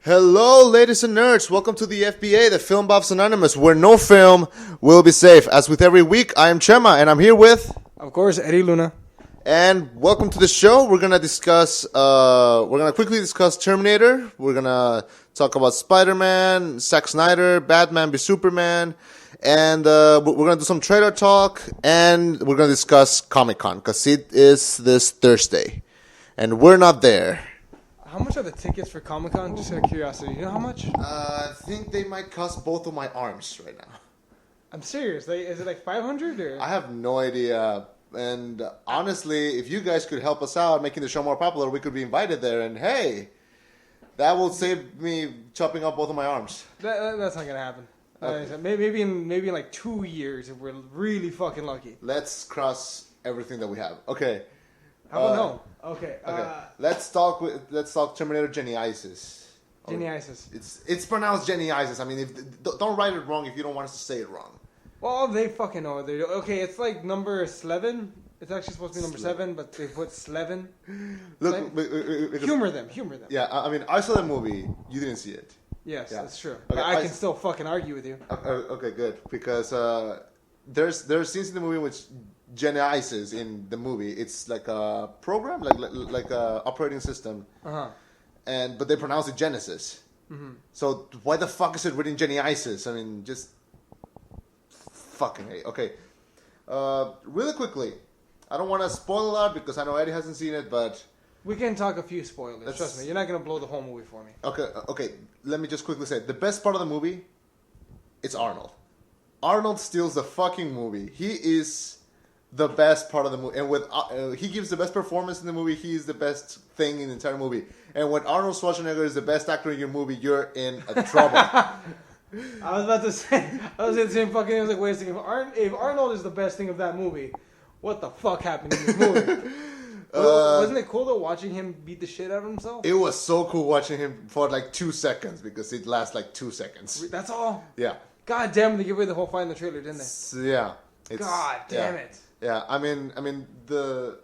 Hello, ladies and nerds. Welcome to the FBA, the Film Buffs Anonymous, where no film will be safe. As with every week, I am Chema, and I'm here with... Of course, Eddie Luna. And welcome to the show. We're gonna quickly discuss Terminator. We're gonna talk about Spider-Man, Zack Snyder, Batman v Superman, and we're gonna do some trailer talk, and we're gonna discuss Comic-Con, because it is this Thursday, and we're not there. How much are the tickets for Comic-Con? Just out of curiosity. You know how much? I think they might cost both of my arms right now. I'm serious. Is it like 500 or? I have no idea. And honestly, if you guys could help us out making the show more popular, we could be invited there. And hey, that will save me chopping off both of my arms. That's not gonna happen. Okay. Maybe in like 2 years if we're really fucking lucky. Let's cross everything that we have. Okay. How about no? Okay. Let's talk Terminator Genysis. Genysis. It's pronounced Genysis. I mean, don't write it wrong if you don't want us to say it wrong. Well, they fucking know what they're doing. Okay, it's like number 11. It's actually supposed to be number 7, but they put Slevin. Look, humor them. Yeah, I mean, I saw the movie. You didn't see it. Yes, yeah. That's true. Okay, I can still fucking argue with you. Okay, good. Because there's scenes in the movie which Genysis in the movie. It's like a program, like a operating system. But they pronounce it Genesis. Mm-hmm. So why the fuck is it written Genysis? I mean, just fucking hate. Okay. Really quickly, I don't want to spoil a lot because I know Eddie hasn't seen it, but we can talk a few spoilers. Trust me, you're not gonna blow the whole movie for me. Okay. Let me just quickly say the best part of the movie. It's Arnold. Arnold steals the fucking movie. He is the best part of the movie, and with he gives the best performance in the movie. He is the best thing in the entire movie. And when Arnold Schwarzenegger is the best actor in your movie, you're in trouble. I was about to say the same fucking thing. I was like, wait a second. If Arnold is the best thing of that movie, what the fuck happened in this movie? Wasn't it cool though watching him beat the shit out of himself? It was so cool watching him for like 2 seconds because it lasts like 2 seconds. That's all? Yeah. God damn, they gave away the whole fight in the trailer, didn't they? Yeah. God damn it. Yeah, I mean the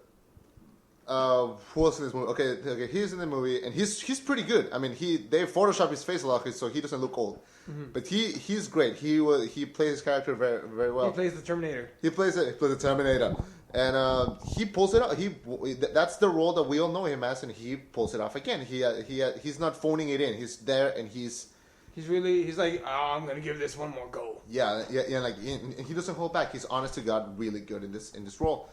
who else in this movie? Okay, he's in the movie and he's pretty good. I mean, they photoshopped his face a lot so he doesn't look old. Mm-hmm. But he's great. He plays his character very very well. He plays the Terminator. He plays the Terminator, and he pulls it off. That's the role that we all know him as, and he pulls it off again. He's not phoning it in. He's there, and he's like, oh, I'm gonna give this one more go. Yeah. Like he doesn't hold back. He's honest to God, really good in this role.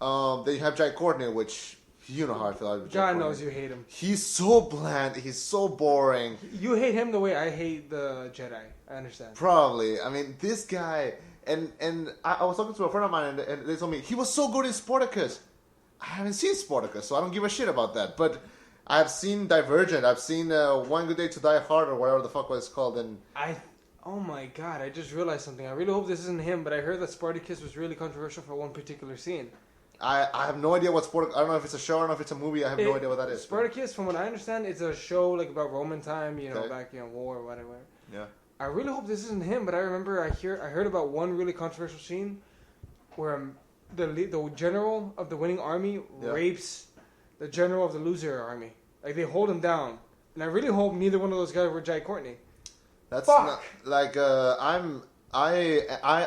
Then you have Jai Courtney, which you know how I feel about Jai God knows you hate him. He's so bland. He's so boring. You hate him the way I hate the Jedi. I understand. Probably. I mean, this guy, and I was talking to a friend of mine, and they told me he was so good in Spartacus. I haven't seen Spartacus, so I don't give a shit about that. But I've seen Divergent. I've seen One Good Day to Die Hard, or whatever the fuck was called. And oh my god, I just realized something. I really hope this isn't him, but I heard that Spartacus was really controversial for one particular scene. I have no idea what Spartacus. I don't know if it's a show. I don't know if it's a movie. I have no idea what that is. Spartacus, from what I understand, it's a show like about Roman time. Back war or whatever. Yeah. I really hope this isn't him, but I remember I heard about one really controversial scene where the general of the winning army rapes the general of the loser army. Like they hold him down, and I really hope neither one of those guys were Jai Courtney. That's not like I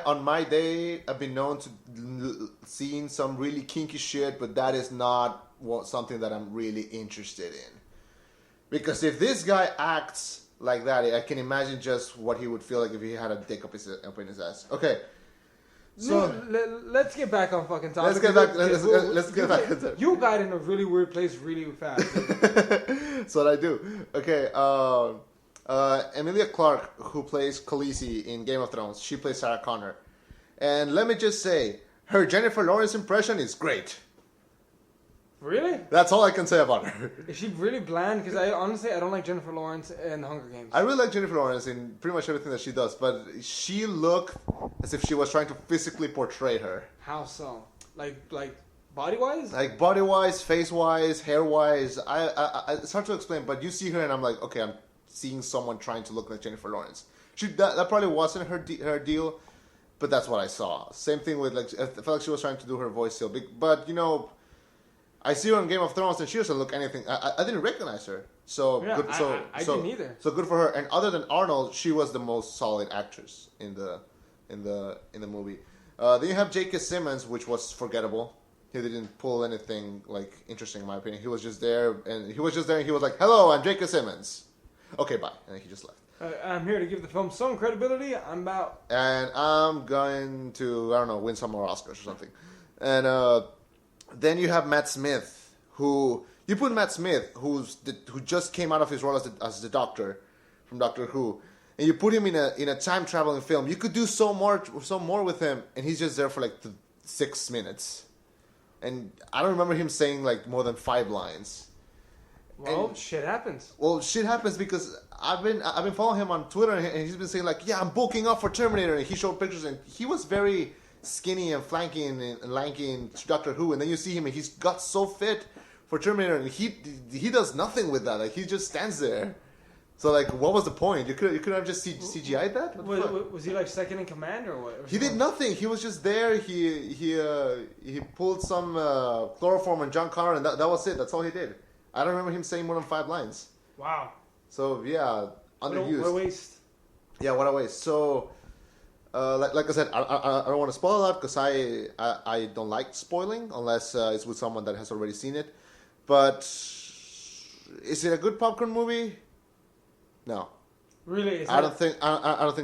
on my day I've been known to seeing some really kinky shit, but that is not something that I'm really interested in. Because if this guy acts like that, I can imagine just what he would feel like if he had a dick up in his ass. Okay. So let's get back on fucking topic. Let's get back. You got in a really weird place really fast. That's what I do. Okay. Emilia Clarke, who plays Khaleesi in Game of Thrones, she plays Sarah Connor. And let me just say, her Jennifer Lawrence impression is great. Really? That's all I can say about her. Is she really bland? Because I don't like Jennifer Lawrence in The Hunger Games. I really like Jennifer Lawrence in pretty much everything that she does, but she looked as if she was trying to physically portray her. How so? Like body-wise? Like body-wise, face-wise, hair-wise. It's hard to explain, but you see her and I'm like, okay, I'm seeing someone trying to look like Jennifer Lawrence. That probably wasn't her deal, but that's what I saw. Same thing with I felt like she was trying to do her voice still, but I see her on Game of Thrones, and she doesn't look anything. I didn't recognize her. So yeah, good. So I didn't either. So good for her. And other than Arnold, she was the most solid actress in the movie. Then you have J.K. Simmons, which was forgettable. He didn't pull anything like interesting, in my opinion. He was just there, and he was like, "Hello, I'm J.K. Simmons." Okay, bye, and he just left. I'm here to give the film some credibility. I'm out. And I'm going to, I don't know, win some more Oscars or something. And then you have Matt Smith, who who just came out of his role as the Doctor from Doctor Who, and you put him in a time traveling film. You could do so more with him, and he's just there for like 6 minutes. And I don't remember him saying like more than 5 lines. Well, shit happens. Well, shit happens because I've been following him on Twitter, and he's been saying like, yeah, I'm bulking up for Terminator, and he showed pictures, and he was very skinny and flanky and lanky in Doctor Who, and then you see him, and he's got so fit for Terminator, and he does nothing with that. Like, he just stands there. So like, what was the point? You could have just CGI'd that. Was he like second in command or what? He did nothing. He was just there. He pulled some chloroform on John Connor, and that was it. That's all he did. I don't remember him saying more than 5 lines. Wow. So yeah, underused. What a waste. Yeah, what a waste. So, like I said, I don't want to spoil that because I don't like spoiling unless it's with someone that has already seen it. But is it a good popcorn movie? No. Really? I don't think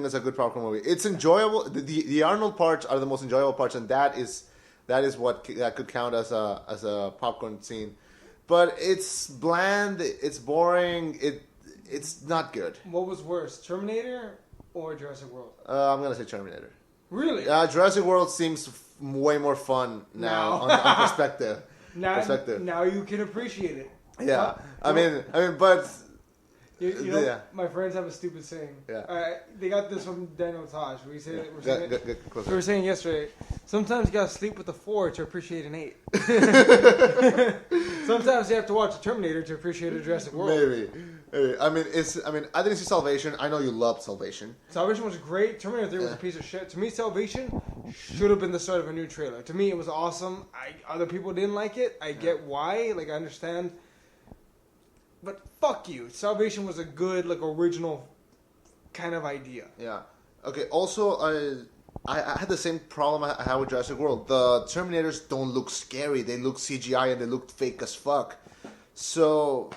it's a good popcorn movie. It's enjoyable. The Arnold parts are the most enjoyable parts, and that is what that could count as a popcorn scene. But it's bland. It's boring. It's not good. What was worse, Terminator or Jurassic World? I'm gonna say Terminator. Really? Jurassic World seems way more fun now on perspective. Now you can appreciate it. Yeah, I mean, but. You know, yeah. My friends have a stupid saying. Yeah. They got this from Daniel Taj. We were saying yesterday, sometimes you gotta sleep with a 4 to appreciate an 8. Sometimes you have to watch a Terminator to appreciate a Jurassic World. Maybe. I didn't see Salvation. I know you loved Salvation. Salvation was great. Terminator 3 was a piece of shit. To me, Salvation should have been the start of a new trailer. To me, it was awesome. Other people didn't like it. I get why. Like, I understand. But fuck you. Salvation was a good, like, original kind of idea. Yeah. Okay, also, I had the same problem I had with Jurassic World. The Terminators don't look scary. They look CGI and they look fake as fuck. So,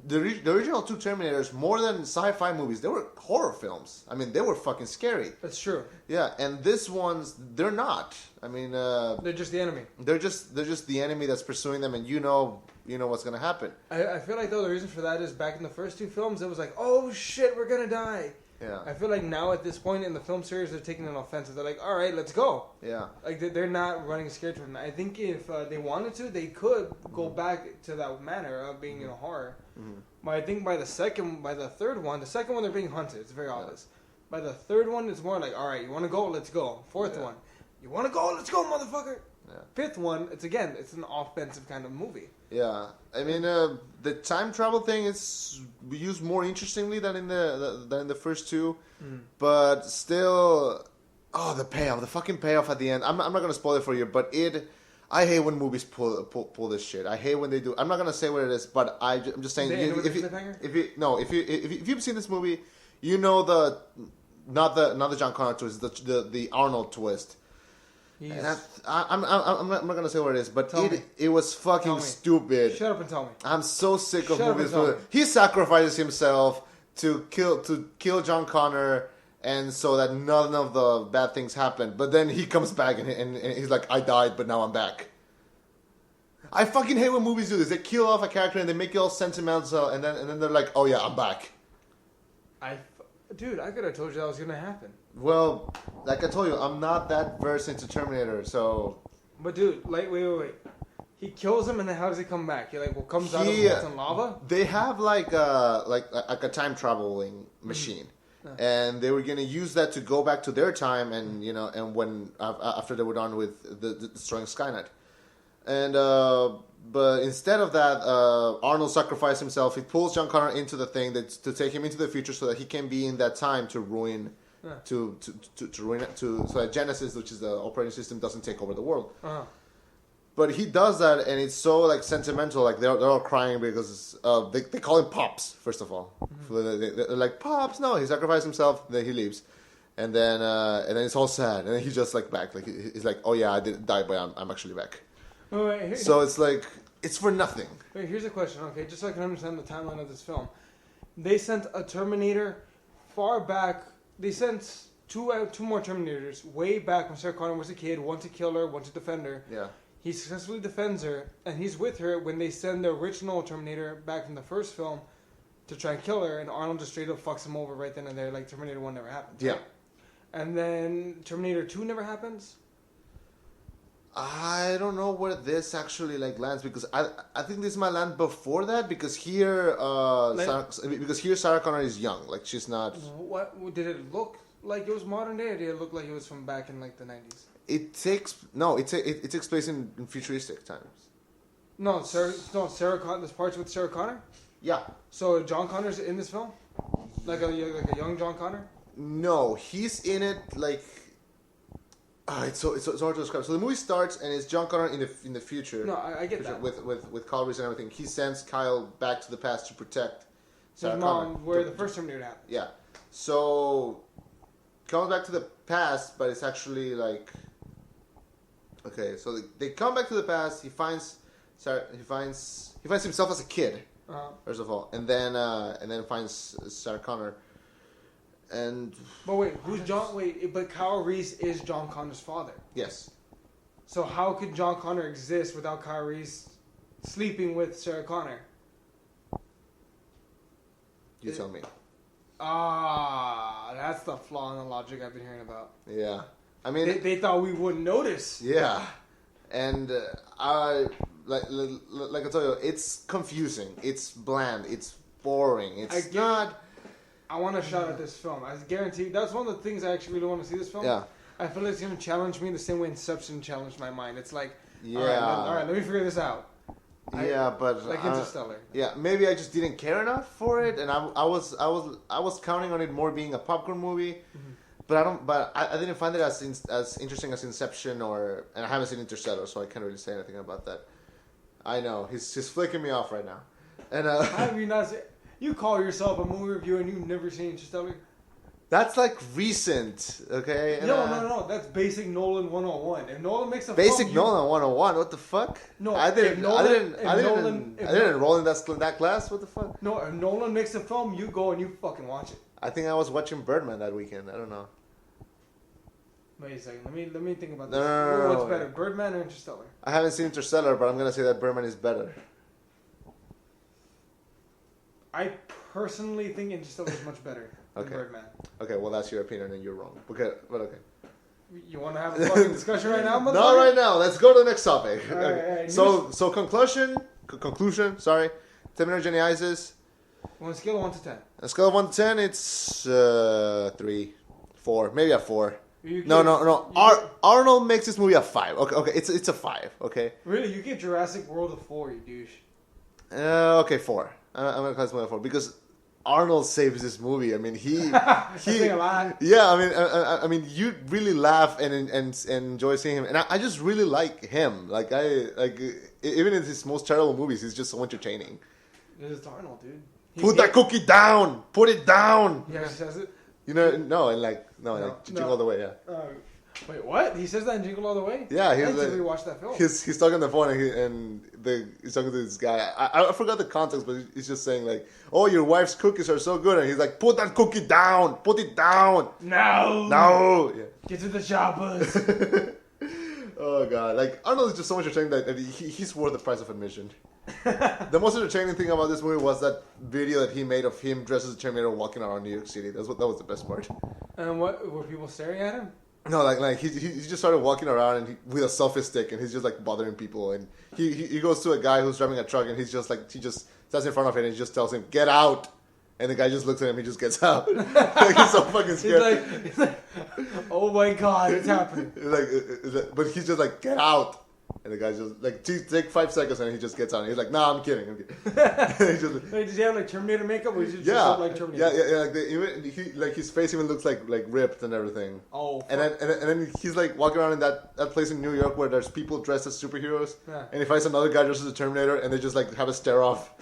the original 2 Terminators, more than sci-fi movies, they were horror films. I mean, they were fucking scary. That's true. Yeah, and this ones, they're not. I mean... they're just the enemy. They're just the enemy that's pursuing them, and you know what's going to happen. I feel like, though, the reason for that is back in the first 2 films, it was like, oh, shit, we're going to die. Yeah. I feel like now at this point in the film series, they're taking an offensive. They're like, all right, let's go. Yeah. Like, they're not running scared from it. I think if they wanted to, they could go back to that manner of being in a horror. Mm-hmm. But I think by the third one, the second one, they're being hunted. It's very obvious. By the third one, it's more like, all right, you want to go? Let's go. Fourth one, you want to go? Let's go, motherfucker. Yeah. Fifth one, it's an offensive kind of movie. Yeah, I mean the time travel thing is used more interestingly than in the first 2, but still, the payoff, the fucking payoff at the end. I'm not gonna spoil it for you, but I hate when movies pull this shit. I hate when they do. I'm not gonna say what it is, but I'm just saying. If you've seen this movie, you know not the John Connor twist, the Arnold twist. I'm not gonna say what it is, but it was fucking stupid. Shut up and tell me. I'm so sick of movies. He sacrifices himself to kill John Connor, and so that none of the bad things happen. But then he comes back and he's like, I died, but now I'm back. I fucking hate when movies do this. They kill off a character and they make it all sentimental, and then they're like, oh yeah, I'm back. Dude, I could have told you that was gonna happen. Well, like I told you, I'm not that versed into Terminator, so... But dude, like, wait. He kills him, and then how does he come back? He, comes out of molten lava? They have, like a time traveling machine. And they were going to use that to go back to their time, and, and when... After they were done with the destroying Skynet. And, but instead of that, Arnold sacrificed himself. He pulls John Connor into the thing to take him into the future so that he can be in that time to ruin... To ruin it, so that Genesis, which is the operating system, doesn't take over the world. Uh-huh. But he does that, and it's so like sentimental. Like they're all crying because they call him Pops first of all. They're like Pops. No, he sacrificed himself. Then he leaves, and then it's all sad, and then he's just like back. Like he's like, oh yeah, I didn't die, but I'm actually back. So it's like it's for nothing. Wait, here's a question. Okay, just so I can understand the timeline of this film, they sent a Terminator far back. They sent two more Terminators way back when Sarah Connor was a kid. One to kill her, one to defend her. Yeah. He successfully defends her, and he's with her when they send the original Terminator back from the first film to try and kill her, and Arnold just straight up fucks him over right then and there, like Terminator 1 never happened. Yeah. Right? And then Terminator 2 never happens? I don't know where this actually like lands, because I think this might land before that, because here Sarah Connor is young, like she's not. What did it look like? It was modern day, or did it look like it was from back in like the 90s? It takes place in futuristic times. Sarah Connor. There's parts with Sarah Connor. Yeah. So John Connor's in this film, like a young John Connor. No, he's in it like. It's hard to describe. So the movie starts and it's John Connor in the future. No, I get that. With Kyle Reese and everything. He sends Kyle back to the past to protect Sarah his Connor. mom, where the first Terminator happened. Yeah. So comes back to the past, but it's actually like. Okay, so they come back to the past. He finds himself as a kid, first of all, and then finds Sarah Connor. But wait, who's John? Wait, but Kyle Reese is John Connor's father. Yes. So how could John Connor exist without Kyle Reese sleeping with Sarah Connor? You tell me. That's the flaw in the logic I've been hearing about. Yeah. I mean, they thought we wouldn't notice. Yeah, and I like I told you, it's confusing. It's bland. It's boring. It's not. I want to shout at this film. I guarantee that's one of the things I actually really want to see this film. Yeah. I feel like it's going to challenge me the same way Inception challenged my mind. It's like, yeah. All right, let me figure this out. But like Interstellar. Yeah, maybe I just didn't care enough for it, and I was counting on it more being a popcorn movie. Mm-hmm. But I didn't find it as interesting as Inception, and I haven't seen Interstellar, so I can't really say anything about that. I know he's flicking me off right now, and have you not seen? You call yourself a movie reviewer and you've never seen Interstellar? That's like recent, okay? And, no. That's basic Nolan 101. If Nolan makes a basic film, Nolan 101. What the fuck? No, I didn't enroll in that class. What the fuck? No, if Nolan makes a film, you go and you fucking watch it. I think I was watching Birdman that weekend. I don't know. Wait a second. Let me think about this. No, What's better, Birdman or Interstellar? I haven't seen Interstellar, but I'm gonna say that Birdman is better. I personally think Interstellar is much better than Birdman. Okay, well that's your opinion and you're wrong. Okay, but okay. You want to have a fucking discussion right now, motherfucker? Not right now. Let's go to the next topic. All right. So conclusion. Sorry, Terminator Genysis. On a scale of 1 to 10. On a scale of 1 to 10, it's 3, 4, maybe a 4. No. Arnold makes this movie a 5. Okay, it's a 5. Okay. Really, you give Jurassic World a 4, you douche. Okay, 4. I'm gonna call this movie a 4 because Arnold saves this movie. I mean, he a lot. Yeah, I mean, you really laugh and enjoy seeing him, and I just really like him. Like even in his most terrible movies, he's just so entertaining. It's Arnold, dude. Put that cookie down. Put it down. Yeah, he says it. You know, Jingle All the Way. Yeah. Wait, what? He says that in Jingle All the Way? Yeah, I didn't really watch that film. He's talking on the phone and he's talking to this guy. I forgot the context, but he's just saying like, "Oh, your wife's cookies are so good," and he's like, "Put that cookie down. Put it down." No. Yeah. Get to the shoppers. Oh god, like Arnold is just so much entertaining that he's worth the price of admission. The most entertaining thing about this movie was that video that he made of him dressed as a Terminator walking around New York City. That was the best part. And what were people staring at him? No, like he just started walking around and with a selfie stick, and he's just like bothering people. And he goes to a guy who's driving a truck, and he just stands in front of it, and he just tells him, "Get out!" And the guy just looks at him, he just gets out. Like, he's so fucking scared. He's like, oh my god, it's happening. But he's just like, "Get out!" And the guy's just like, take 5 seconds, and he just gets on. He's like, "Nah, I'm kidding." Does he have like Terminator makeup, or is it just like Terminator? Yeah. Like his face even looks like ripped and everything. Oh. And then he's like walking around in that place in New York where there's people dressed as superheroes. Yeah. And he finds another guy dressed as a Terminator, and they just like have a stare off.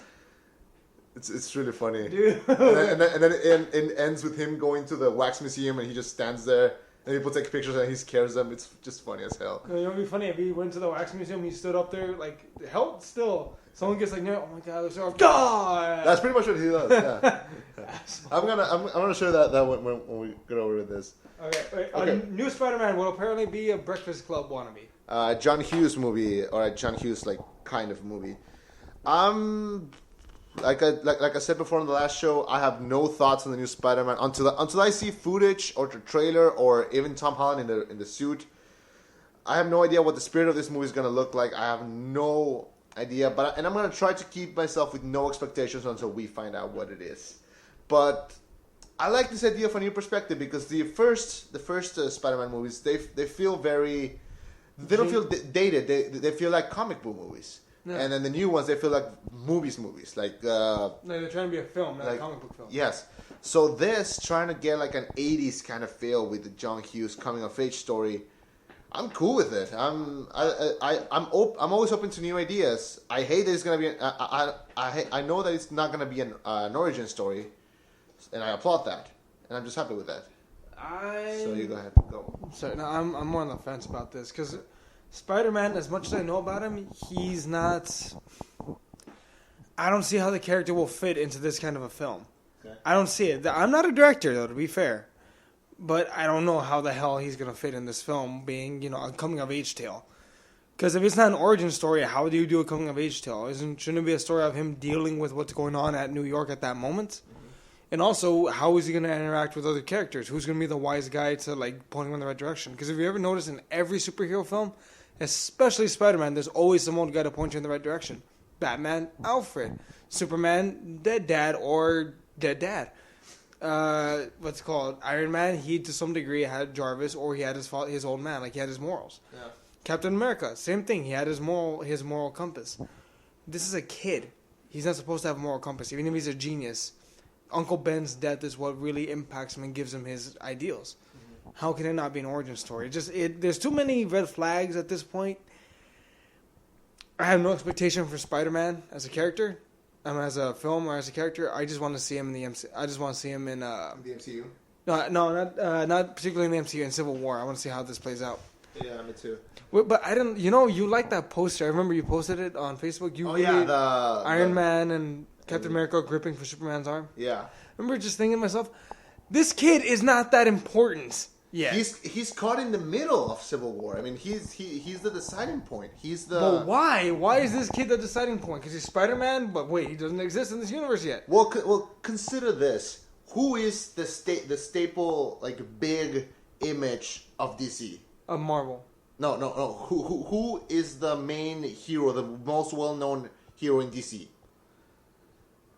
It's really funny. Dude. and then it ends with him going to the wax museum, and he just stands there. And people take pictures and he scares them. It's just funny as hell. You know, it would be funny if he went to the wax museum, he stood up there, like, held still. Someone gets like, oh my god, they're so God! That's pretty much what he does, yeah. I'm gonna show that when we get over with this. Okay. A new Spider-Man will apparently be a Breakfast Club wannabe. John Hughes movie, or a John Hughes, like, kind of movie. Like I said before on the last show, I have no thoughts on the new Spider-Man until I see footage or the trailer or even Tom Holland in the suit. I have no idea what the spirit of this movie is going to look like. I have no idea, and I'm going to try to keep myself with no expectations until we find out what it is. But I like this idea from a new perspective because the first Spider-Man movies they feel very, they don't feel dated. They feel like comic book movies. Yeah. And then the new ones, they feel like movies. Like they're trying to be a film, not a comic book film. Yes. So this, trying to get like an 80s kind of feel with the John Hughes coming of age story, I'm cool with it. I'm always open to new ideas. I hate that it's gonna be. I know that it's not gonna be an origin story, and I applaud that, and I'm just happy with that. So you go ahead, go. Sorry, no, I'm more on the fence about this because Spider-Man, as much as I know about him, he's not. I don't see how the character will fit into this kind of a film. Okay. I don't see it. I'm not a director, though, to be fair. But I don't know how the hell he's going to fit in this film, being, a coming-of-age tale. Because if it's not an origin story, how do you do a coming-of-age tale? Shouldn't it be a story of him dealing with what's going on at New York at that moment? Mm-hmm. And also, how is he going to interact with other characters? Who's going to be the wise guy to, point him in the right direction? Because if you ever notice in every superhero film, especially Spider-Man, there's always some old guy to point you in the right direction. Batman, Alfred. Superman, dead dad or dead dad. What's it called? Iron Man, he to some degree had Jarvis, or he had his old man, he had his morals. Yeah. Captain America, same thing. He had his moral compass. This is a kid. He's not supposed to have a moral compass, even if he's a genius. Uncle Ben's death is what really impacts him and gives him his ideals. Mm-hmm. How can it not be an origin story? There's too many red flags at this point. I have no expectation for Spider-Man as a character. As a film or as a character, I just want to see him in the MCU. I just want to see him in the MCU. No, not particularly in the MCU. In Civil War, I want to see how this plays out. Yeah, me too. But I didn't. You like that poster? I remember you posted it on Facebook. The Iron Man and Captain America gripping for Superman's arm. Yeah. I remember just thinking to myself, this kid is not that important. Yeah, he's caught in the middle of Civil War. I mean, he's the deciding point. But why? Why is this kid the deciding point? Because he's Spider-Man, but wait, he doesn't exist in this universe yet. Well, consider this: who is the staple big image of DC? Of Marvel. No. Who is the main hero, the most well-known hero in DC?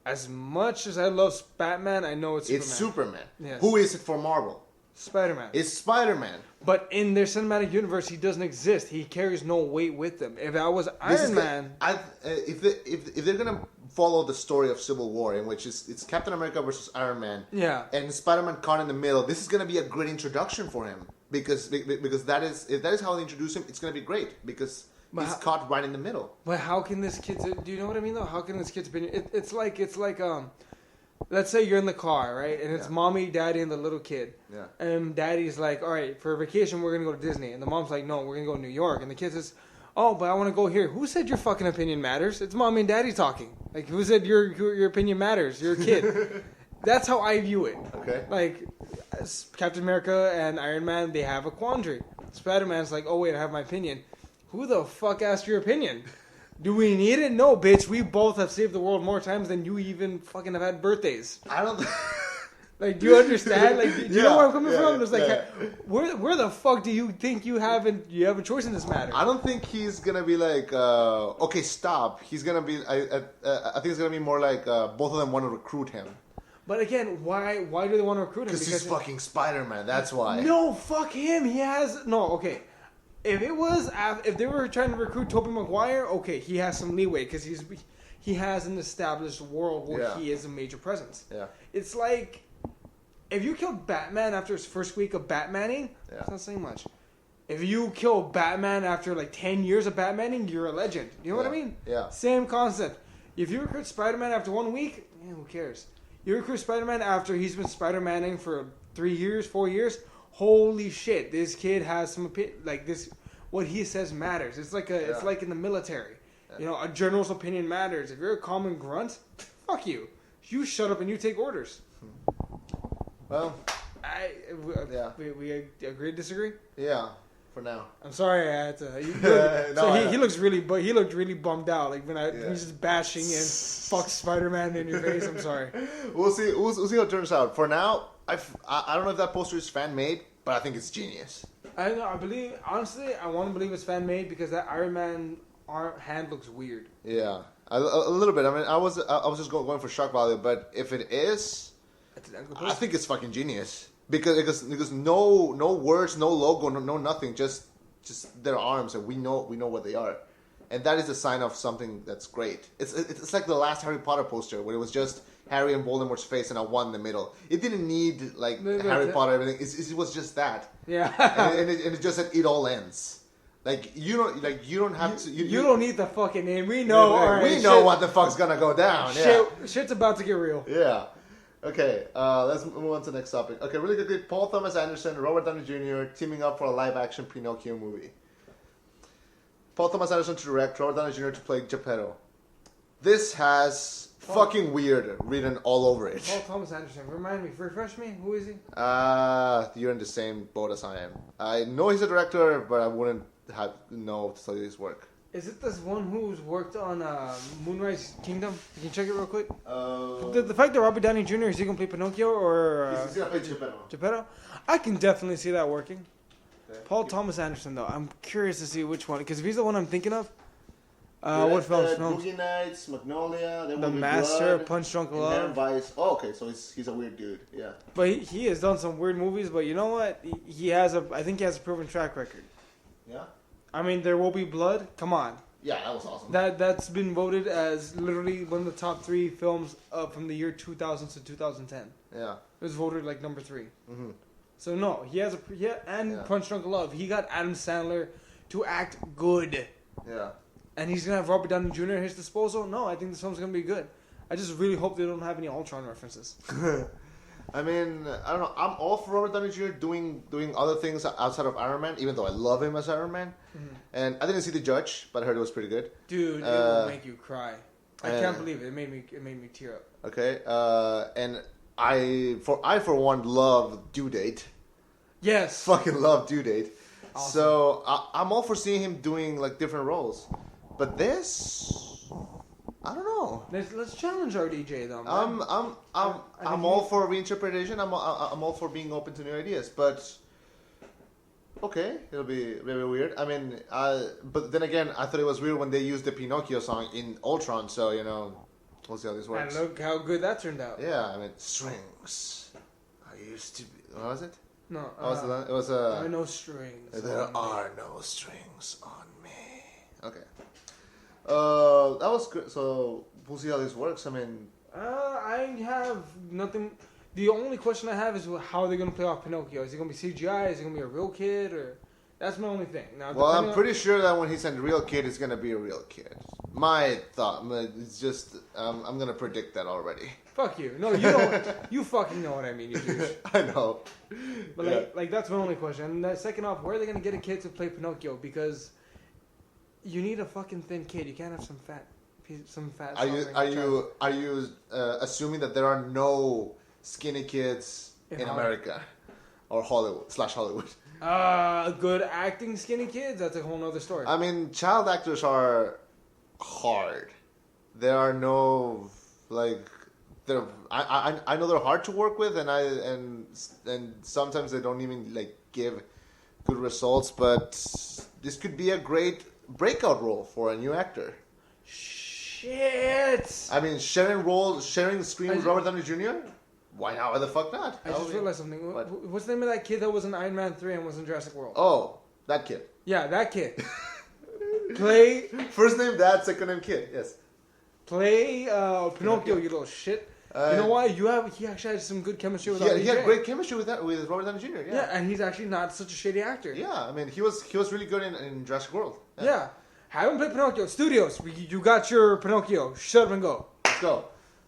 As much as I love Batman, I know it's Superman. It's Superman. Yes. Who is it for Marvel? Spider-Man. It's Spider-Man. But in their cinematic universe, he doesn't exist. He carries no weight with him. If I was Iron Man... If they're going to follow the story of Civil War, in which it's Captain America versus Iron Man, and Spider-Man caught in the middle, this is going to be a great introduction for him. Because if that is how they introduce him, it's going to be great. Because he's caught right in the middle. But how can this kid's... Do you know what I mean, though? How can this kid's opinion... It's like let's say you're in the car, right? And it's mommy, daddy, and the little kid. Yeah. And daddy's like, all right, for vacation, we're going to go to Disney. And the mom's like, no, we're going to go to New York. And the kid says, oh, but I want to go here. Who said your fucking opinion matters? It's mommy and daddy talking. Who said your opinion matters? You're a kid. That's how I view it. Okay. Captain America and Iron Man, they have a quandary. Spider-Man's like, oh, wait, I have my opinion. Who the fuck asked your opinion? Do we need it? No, bitch. We both have saved the world more times than you even fucking have had birthdays. I don't... do you understand? Do you know where I'm coming from? It's where the fuck do you think you have a choice in this matter? I don't think he's gonna be okay, stop. He's gonna be... I think it's gonna be more both of them want to recruit him. But again, why do they want to recruit him? Because he's fucking Spider-Man. That's why. No, fuck him. He has... No, okay. if they were trying to recruit Tobey Maguire, okay, he has some leeway because he has an established world where he is a major presence. Yeah. It's like if you kill Batman after his first week of Batmaning, it's not saying much. If you kill Batman after like 10 years of Batmaning, you're a legend. You know what I mean? Yeah. Same concept. If you recruit Spider-Man after 1 week, who cares? You recruit Spider-Man after he's been Spider-Maning for 3 years, 4 years. Holy shit! This kid has some like this. What he says matters. It's like it's like in the military. Yeah. You know, a general's opinion matters. If you're a common grunt, fuck you. You shut up and you take orders. Well, we agree, disagree. Yeah. For now, I'm sorry I had to. He looks really, but he looked really bummed out. Like when he's just bashing and fuck Spider-Man in your face. I'm sorry. We'll see. We'll see how it turns out. For now, I don't know if that poster is fan made, but I think it's genius. I believe honestly, I want to believe it's fan made because that Iron Man hand looks weird. Yeah, a little bit. I mean, I was just going for shock value, but if it is, I think it's fucking genius. Because no words, no logo, no nothing, just their arms, and we know what they are, and that is a sign of something that's great. It's like the last Harry Potter poster where it was just Harry and Voldemort's face and a one in the middle. It didn't need like Harry Potter everything. It was just that. Yeah. and it just said it all ends. Like you don't have to. You don't need the fucking name. We know. We know what the fuck's gonna go down. Shit's about to get real. Yeah. Okay, let's move on to the next topic. Okay, really quickly, Paul Thomas Anderson, Robert Downey Jr. teaming up for a live-action Pinocchio movie. Paul Thomas Anderson to direct, Robert Downey Jr. to play Geppetto. This has fucking weird written all over it. Paul Thomas Anderson, refresh me, who is he? You're in the same boat as I am. I know he's a director, but I wouldn't know to tell you his work. Is it this one who's worked on Moonrise Kingdom? You can check it real quick. The fact that Robert Downey Jr. is he gonna play Pinocchio or he's gonna play Geppetto? Geppetto, I can definitely see that working. Okay. Paul Thomas Anderson, though, I'm curious to see which one because if he's the one I'm thinking of, what films? Boogie Nights, Magnolia, The Master, Punch Drunk Love, Vice. Oh, okay, so he's a weird dude. Yeah, but he has done some weird movies. But you know what? I think he has a proven track record. Yeah. I mean, There Will Be Blood. Come on. Yeah, that was awesome. That's been voted as literally one of the top 3 films from the year 2000 to 2010. Yeah. It was voted like number 3. Mm-hmm. So no, he has Punch Drunk Love. He got Adam Sandler to act good. Yeah. And he's gonna have Robert Downey Jr. at his disposal. No, I think this film's gonna be good. I just really hope they don't have any Ultron references. I mean, I don't know. I'm all for Robert Downey Jr. doing other things outside of Iron Man, even though I love him as Iron Man. Mm-hmm. And I didn't see The Judge, but I heard it was pretty good. Dude, it will make you cry. I can't believe it. It made me tear up. Okay, and I for one love Due Date. Yes. Fucking love Due Date. Awesome. So I'm all for seeing him doing like different roles, but this, I don't know. Let's challenge our DJ though. Man. I'm all for reinterpretation. I'm all for being open to new ideas, but okay, it'll be very weird. I mean, but then again, I thought it was weird when they used the Pinocchio song in Ultron. So we'll see how this works. And look how good that turned out. Yeah, I mean, strings. I used to be. What was it? No, it was there are no strings. There are no strings on me. Okay. That was good. So we'll see how this works. I mean, I have nothing. The only question I have is how are they going to play off Pinocchio? Is he going to be CGI? Is he going to be a real kid? Or that's my only thing. Now, well, I'm pretty sure that when he said real kid, it's going to be a real kid. My thought, it's just I'm going to predict that already. Fuck you. No, you don't. You fucking know what I mean, you douche. I know. But like that's my only question. And second off, where are they going to get a kid to play Pinocchio? Because you need a fucking thin kid. You can't have some fat. Are you assuming that there are no skinny kids in America or Hollywood? Good acting skinny kids. That's a whole other story. I mean, child actors are hard. There are no I know they're hard to work with, and sometimes they don't even give good results. But this could be a great breakout role for a new actor. Shit! I mean, sharing the screen with Robert Downey Jr. Why not? Why the fuck not? I just realized something. What's the name of that kid that was in Iron Man 3 and was in Jurassic World? Oh, that kid. Yeah, that kid. Play. First name dad, second name kid. Yes. Play Pinocchio, you little shit. You know why? He actually had some good chemistry with he had great chemistry with Robert Downey Jr. Yeah, and he's actually not such a shitty actor. Yeah, I mean, he was really good in Jurassic World. Yeah. Have him play Pinocchio. Studios, you got your Pinocchio. Shut up and go. Let's go.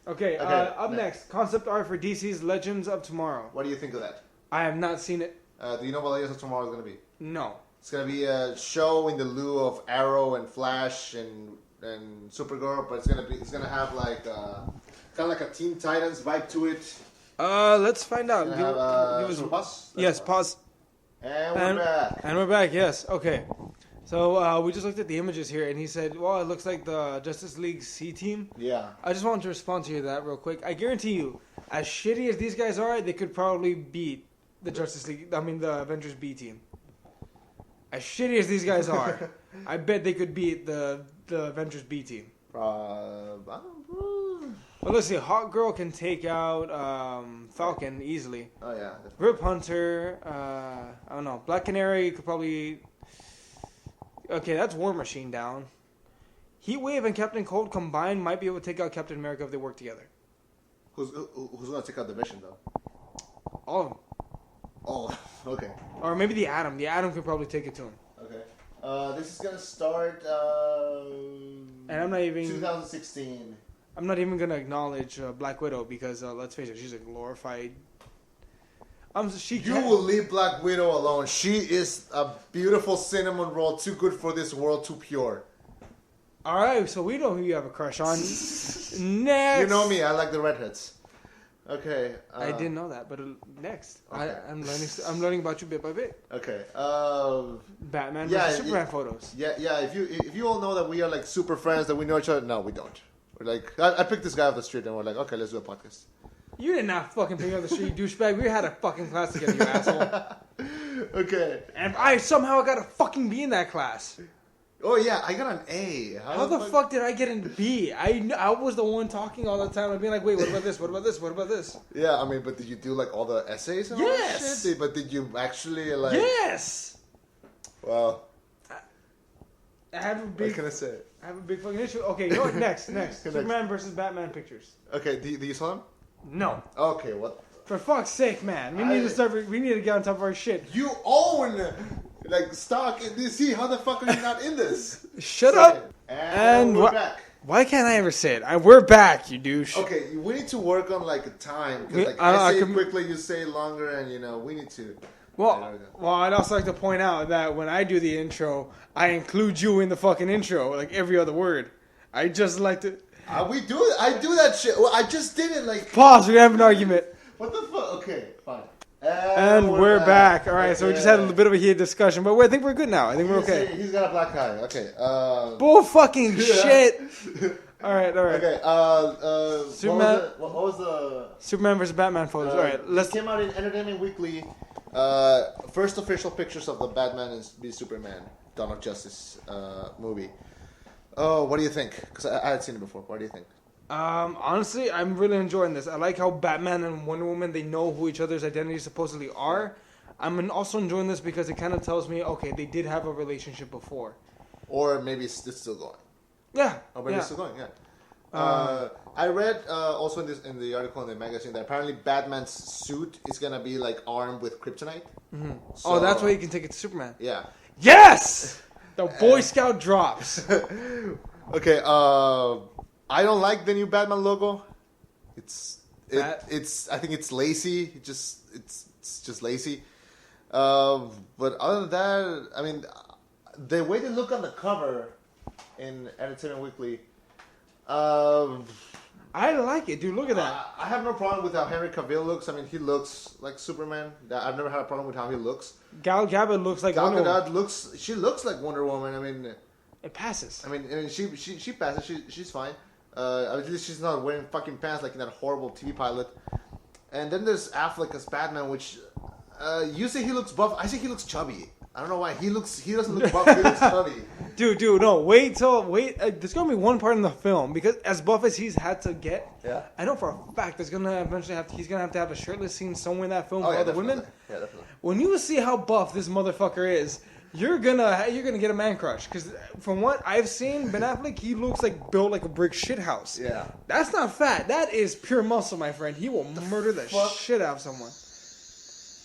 Okay, up next, concept art for DC's Legends of Tomorrow. What do you think of that? I have not seen it. Do you know what Legends of Tomorrow is going to be? No. It's going to be a show in the lieu of Arrow and Flash and Supergirl, but it's going to have like kind of like a Teen Titans vibe to it. Let's find out. Give us pause. Yes, pause. And we're back. And we're back. Yes. Okay. So we just looked at the images here, and he said, "Well, it looks like the Justice League C team." Yeah. I just wanted to respond to you that real quick. I guarantee you, as shitty as these guys are, they could probably beat the Justice League. I mean, the Avengers B team. As shitty as these guys are, I bet they could beat the Avengers B team. Well, let's see. Hawk Girl can take out Falcon easily. Oh yeah. Rip Hunter. I don't know. Black Canary could probably. Okay, that's War Machine down. Heatwave and Captain Cold combined might be able to take out Captain America if they work together. Who's going to take out the Vision though? All of them. Oh, okay. Or maybe the Atom. The Atom could probably take it to him. Okay. This is going to start. And I'm not even. 2016. I'm not even gonna acknowledge Black Widow because let's face it, she's a glorified. You will leave Black Widow alone. She is a beautiful cinnamon roll, too good for this world, too pure. All right, so we know who you have a crush on. Next. You know me. I like the redheads. Okay. I didn't know that, but next, okay. I'm learning about you bit by bit. Okay. Batman versus Superman photos. Yeah. If you all know that we are like super friends, that we know each other, no, we don't. We're like, I picked this guy off the street, and we're like, okay, let's do a podcast. You did not fucking pick up the street, douchebag. We had a fucking class together, you asshole. Okay. And I somehow got a fucking B in that class. Oh yeah, I got an A. How the fuck did I get an B? I was the one talking all the time. I'd be like, wait, what about this? What about this? What about this? Yeah, I mean, but did you do like all the essays and all that shit? But did you actually like? Yes. Well, I have a big. What can I say? I have a big fucking issue. Okay, you know what? Next. Superman versus Batman pictures. Okay, do you saw them? No. Okay, what? For fuck's sake, man. We need to get on top of our shit. You own like stock in DC. How the fuck are you not in this? Shut up. And we're back. Why can't I ever say it? We're back, you douche. Okay, we need to work on like a time because like I say it quickly, you say it longer, and we need to. Well, I'd also like to point out that when I do the intro, I include you in the fucking intro, like every other word. I just like to. I do that shit. Well, I just did it like. Pause. We're gonna have an argument. What the fuck? Okay, fine. And we're back. All right, so we just had a little bit of a heated discussion, but I think we're good now. I think we're okay. He's got a black eye. Okay. Bull fucking shit. All right. Okay. Superman. What was the Superman versus Batman photos? All right. Let's came out in Entertainment Weekly. First official pictures of the Batman and v Superman Dawn of Justice movie. Oh, what do you think? Because I had seen it before. What do you think? Honestly, I'm really enjoying this. I like how Batman and Wonder Woman, they know who each other's identities supposedly are. I'm also enjoying this because it kind of tells me, okay, they did have a relationship before. Or maybe it's still going. Yeah. Or maybe it's still going, yeah. I read also in the article in the magazine that apparently Batman's suit is going to be like armed with kryptonite. Mm-hmm. So, that's why you can take it to Superman. Yeah. Yes! The Boy Scout drops. Okay, I don't like the new Batman logo. I think it's lazy. It's just lazy. But other than that, I mean, the way they look on the cover in Entertainment Weekly, I like it, dude. Look at that. I have no problem with how Henry Cavill looks. I mean, he looks like Superman. I've never had a problem with how he looks. Gal Gadot looks like Wonder Woman. She looks like Wonder Woman. I mean, it passes. I mean, she passes. She's fine. At least she's not wearing fucking pants like in that horrible TV pilot. And then there's Affleck as Batman, which you say he looks buff. I say he looks chubby. I don't know why. He doesn't look buff. He looks chubby. Dude, no. Wait. There's gonna be one part in the film because as buff as he's had to get, yeah. I know for a fact he's gonna have to have a shirtless scene somewhere in that film for other women. Yeah, definitely. When you see how buff this motherfucker is, You're gonna get a man crush because from what I've seen, Ben Affleck, he looks like built like a brick shit house. Yeah. That's not fat. That is pure muscle, my friend. He will murder the shit out of someone.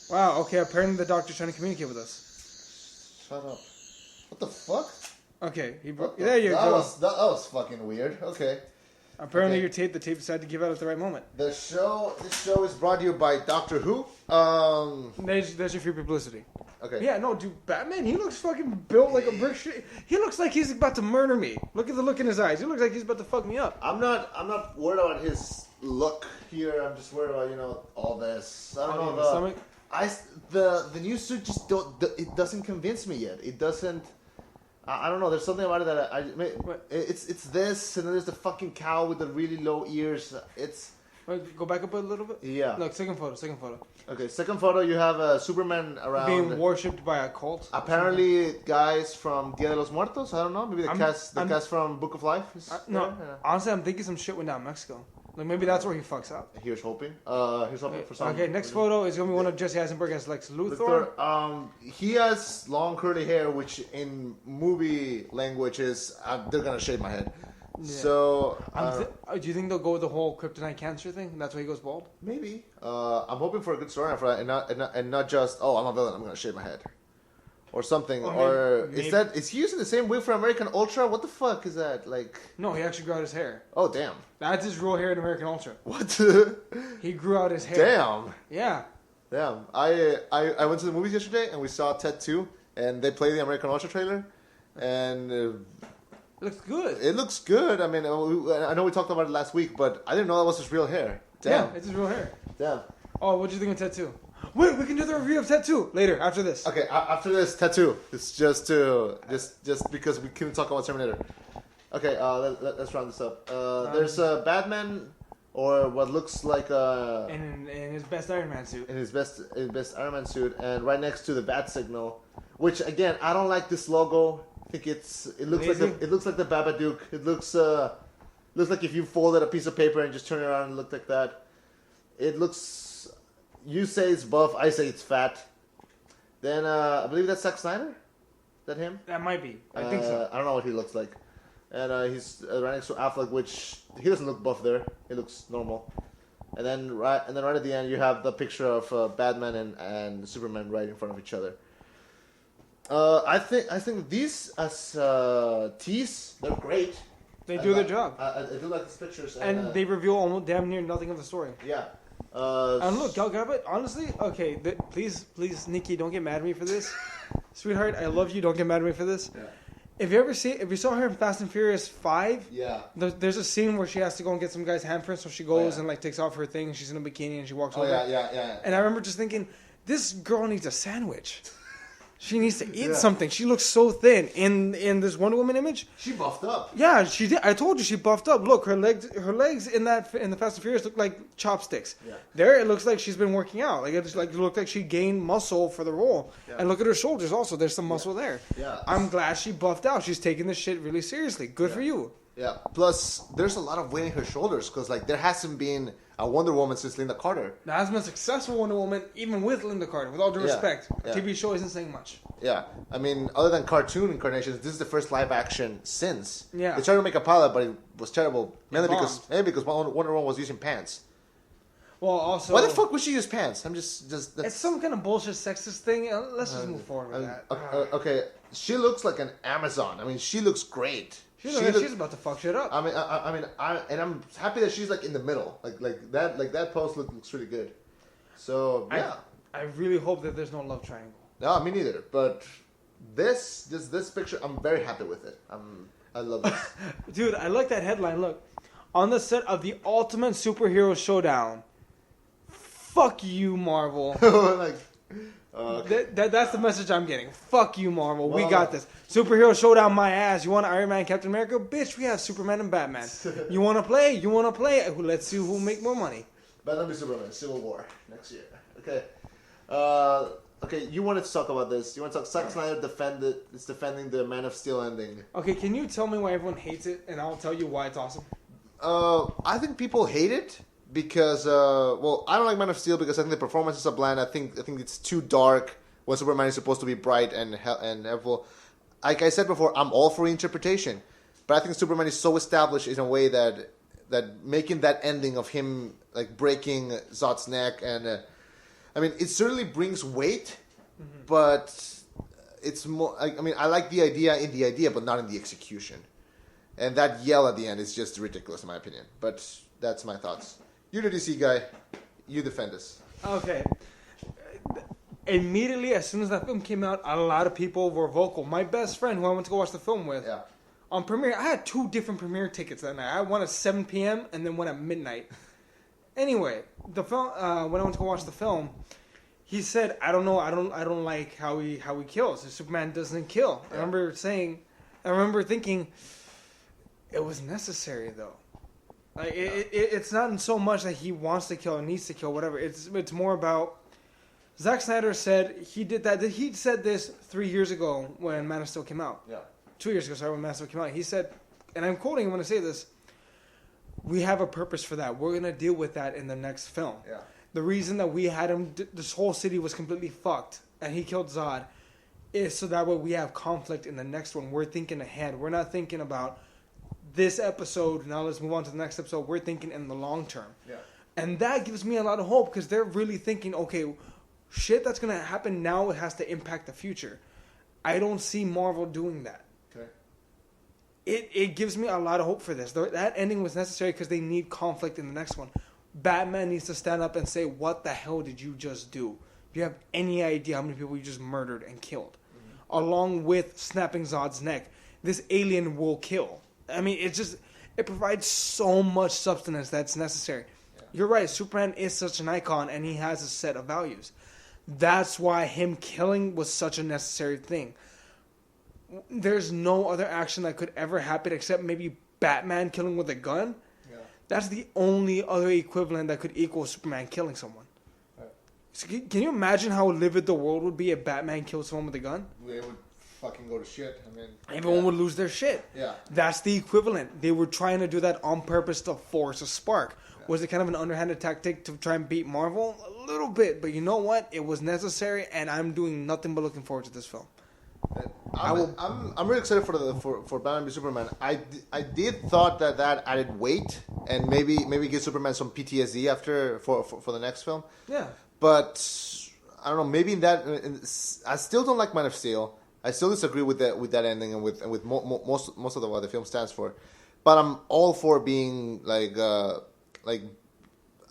Wow. Okay. Apparently the doctor's trying to communicate with us. Shut up. What the fuck? Okay. There you go. That was fucking weird. Okay. Apparently the tape decided to give out at the right moment. This show is brought to you by Doctor Who. There's your free publicity. Okay. Yeah, no, dude, Batman, he looks fucking built like a brick shit. He looks like he's about to murder me. Look at the look in his eyes. He looks like he's about to fuck me up. I'm not worried about his look here. I'm just worried about, all this. I don't know. The new suit just it doesn't convince me yet. It doesn't. I don't know. There's something about it that it's this, and then there's the fucking cow with the really low ears. It's. Wait, go back up a little bit. Yeah. Look, second photo. Okay, second photo. You have Superman around being worshipped by a cult. Apparently, guys from Dia de los Muertos. I don't know. Maybe the cast from Book of Life. Honestly, I'm thinking some shit went down in Mexico. Like maybe that's where he fucks up. Here's hoping. Here's hoping for some. Okay, next photo is gonna be one of Jesse Eisenberg as Lex Luthor. He has long curly hair, which in movie language is they're gonna shave my head. Yeah. So, do you think they'll go with the whole kryptonite cancer thing? And that's why he goes bald. Maybe. I'm hoping for a good story for that, and not just I'm a villain. I'm gonna shave my head, or something. Is he using the same wig for American Ultra? What the fuck is that? Like. No, he actually grew out his hair. Oh damn. That's his real hair in American Ultra. What? He grew out his hair. Damn. Yeah. Damn. I went to the movies yesterday and we saw Ted 2 and they played the American Ultra trailer and. It looks good. It looks good. I mean, I know we talked about it last week, but I didn't know that was his real hair. Damn. Yeah, it's his real hair. Damn. Oh, what'd you think of Tattoo? Wait, we can do the review of Tattoo later, after this. Okay, after this, Tattoo. It's just because we couldn't talk about Terminator. Okay, let's round this up. There's a Batman, or what looks like a... In his best Iron Man suit. In his best Iron Man suit, and right next to the bat signal, which, again, I don't like this logo. I think it looks like the Babadook. It looks like if you folded a piece of paper and just turn it around and looked like that. It looks. You say it's buff. I say it's fat. Then I believe that's Zack Snyder. Is that him? That might be. I think so. I don't know what he looks like. And he's right next to Affleck, which he doesn't look buff there. He looks normal. And then right at the end you have the picture of Batman and Superman right in front of each other. I think these as teas, they're great. They do their job. I do like these pictures. And they reveal almost damn near nothing of the story. Yeah. And look, Gal Gadot, honestly, okay, please, Nikki, don't get mad at me for this. Sweetheart, I love you, don't get mad at me for this. Yeah. If you saw her in Fast and Furious 5, yeah, there's a scene where she has to go and get some guy's handprint, so she goes and like takes off her thing, and she's in a bikini, and she walks over. Yeah. And I remember just thinking, this girl needs a sandwich. She needs to eat something. She looks so thin in this Wonder Woman image. She buffed up. Yeah, she did. I told you she buffed up. Look, her legs in the Fast and Furious look like chopsticks. Yeah. There, it looks like she's been working out. Like it looked like she gained muscle for the role. Yeah. And look at her shoulders. Also, there's some muscle there. Yeah. I'm glad she buffed out. She's taking this shit really seriously. Good for you. Yeah. Plus, there's a lot of weight in her shoulders because there hasn't been a Wonder Woman since Linda Carter. There hasn't been a successful Wonder Woman even with Linda Carter. With all due respect, TV show isn't saying much. Yeah, I mean, other than cartoon incarnations, this is the first live action since. Yeah. They tried to make a pilot, but it was terrible. Mainly because Wonder Woman was using pants. Well, also, why the fuck would she use pants? I'm just it's some kind of bullshit sexist thing. Let's just move forward with that. Okay, she looks like an Amazon. I mean, she looks great. She's about to fuck shit up. I'm happy that she's in the middle. Like that pose looks really good. So yeah, I really hope that there's no love triangle. No, me neither. But this picture, I'm very happy with it. I love this. Dude, I like that headline. Look, on the set of the Ultimate Superhero Showdown. Fuck you, Marvel. Okay. That's the message I'm getting. Fuck you, Marvel. We got this. Superhero Showdown, my ass. You want Iron Man, Captain America? Bitch, we have Superman and Batman. You want to play? Let's see who'll make more money. Batman v Superman, Civil War next year. Okay. Okay, you wanted to talk about this. You want to talk Zack Snyder defending the Man of Steel ending. Okay, can you tell me why everyone hates it, and I'll tell you why it's awesome? I think people hate it because, I don't like Man of Steel because I think the performances are bland. I think it's too dark. when Superman is supposed to be bright and helpful. Like I said before, I'm all for interpretation, but I think Superman is so established in a way that making that ending of him like breaking Zod's neck and I mean, it certainly brings weight, but it's more. I mean, I like the idea, but not in the execution. And that yell at the end is just ridiculous, in my opinion. But that's my thoughts. You're the DC guy. You defend us. Okay. Immediately, as soon as that film came out, a lot of people were vocal. My best friend, who I went to go watch the film with, on premiere, I had 2 different premiere tickets that night. I had one at 7 p.m. and then one at midnight. Anyway, the film. When I went to go watch the film, he said, "I don't know. I don't like how he kills. Superman doesn't kill." Yeah. I remember thinking, it was necessary though. Like it's not so much that he wants to kill or needs to kill, whatever. It's more about Zack Snyder said he did that. He said this 3 years ago when Man of Steel came out. Yeah. 2 years ago, sorry, when Man of Steel came out. He said, and I'm quoting him when I say this, "We have a purpose for that. We're gonna deal with that in the next film." Yeah. The reason that we had him, this whole city was completely fucked, and he killed Zod, is so that way we have conflict in the next one. We're thinking ahead. We're not thinking about this episode, now let's move on to the next episode. We're thinking in the long term. Yeah. And that gives me a lot of hope because they're really thinking, okay, shit that's going to happen now, it has to impact the future. I don't see Marvel doing that. Okay. It gives me a lot of hope for this. That ending was necessary because they need conflict in the next one. Batman needs to stand up and say, what the hell did you just do? Do you have any idea how many people you just murdered and killed? Mm-hmm. Along with snapping Zod's neck, this alien will kill. I mean, it provides so much substance that's necessary. Yeah. You're right, Superman is such an icon and he has a set of values. That's why him killing was such a necessary thing. There's no other action that could ever happen except maybe Batman killing with a gun. Yeah. That's the only other equivalent that could equal Superman killing someone. Right. So can you imagine how livid the world would be if Batman killed someone with a gun? It would fucking go to shit. I mean, everyone would lose their shit. Yeah. That's the equivalent. They were trying to do that on purpose to force a spark. Yeah. Was it kind of an underhanded tactic to try and beat Marvel? A little bit, but you know what? It was necessary, and I'm doing nothing but looking forward to this film. I'm really excited for Batman v Superman. I did thought that added weight and maybe give Superman some PTSD after for the next film. Yeah. But I don't know. Maybe I still don't like Man of Steel. I still disagree with that ending and with most of what the film stands for. But I'm all for being